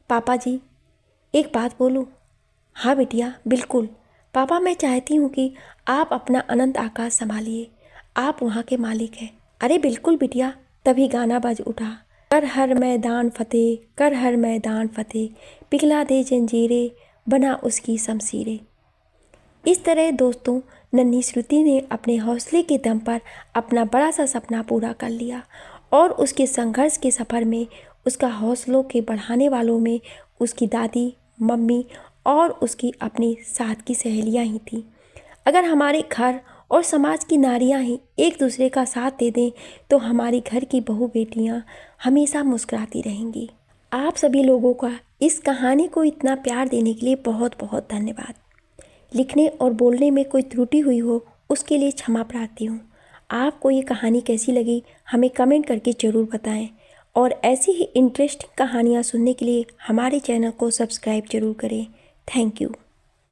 पापा जी, एक बात बोलूं? हाँ बिटिया, बिल्कुल। पापा, मैं चाहती हूँ कि आप अपना अनंत आकाश संभालिए, आप वहाँ के मालिक हैं। अरे बिल्कुल बिटिया। तभी गाना बज उठा। कर हर मैदान फतेह, कर हर मैदान फतेह, पिघला दे जंजीरें, बना उसकी शमशीरें। इस तरह दोस्तों, नन्ही श्रुति ने अपने हौसले के दम पर अपना बड़ा सा सपना पूरा कर लिया और उसके संघर्ष के सफ़र में उसका हौसलों के बढ़ाने वालों में उसकी दादी, मम्मी और उसकी अपनी साथ की सहेलियां ही थीं। अगर हमारे घर और समाज की नारियां ही एक दूसरे का साथ दे दें तो हमारी घर की बहू बेटियां हमेशा मुस्कुराती रहेंगी। आप सभी लोगों का इस कहानी को इतना प्यार देने के लिए बहुत बहुत धन्यवाद। लिखने और बोलने में कोई त्रुटि हुई हो उसके लिए क्षमा प्रार्थी हूँ। आपको ये कहानी कैसी लगी हमें कमेंट करके ज़रूर बताएं और ऐसी ही इंटरेस्टिंग कहानियाँ सुनने के लिए हमारे चैनल को सब्सक्राइब जरूर करें। Thank you.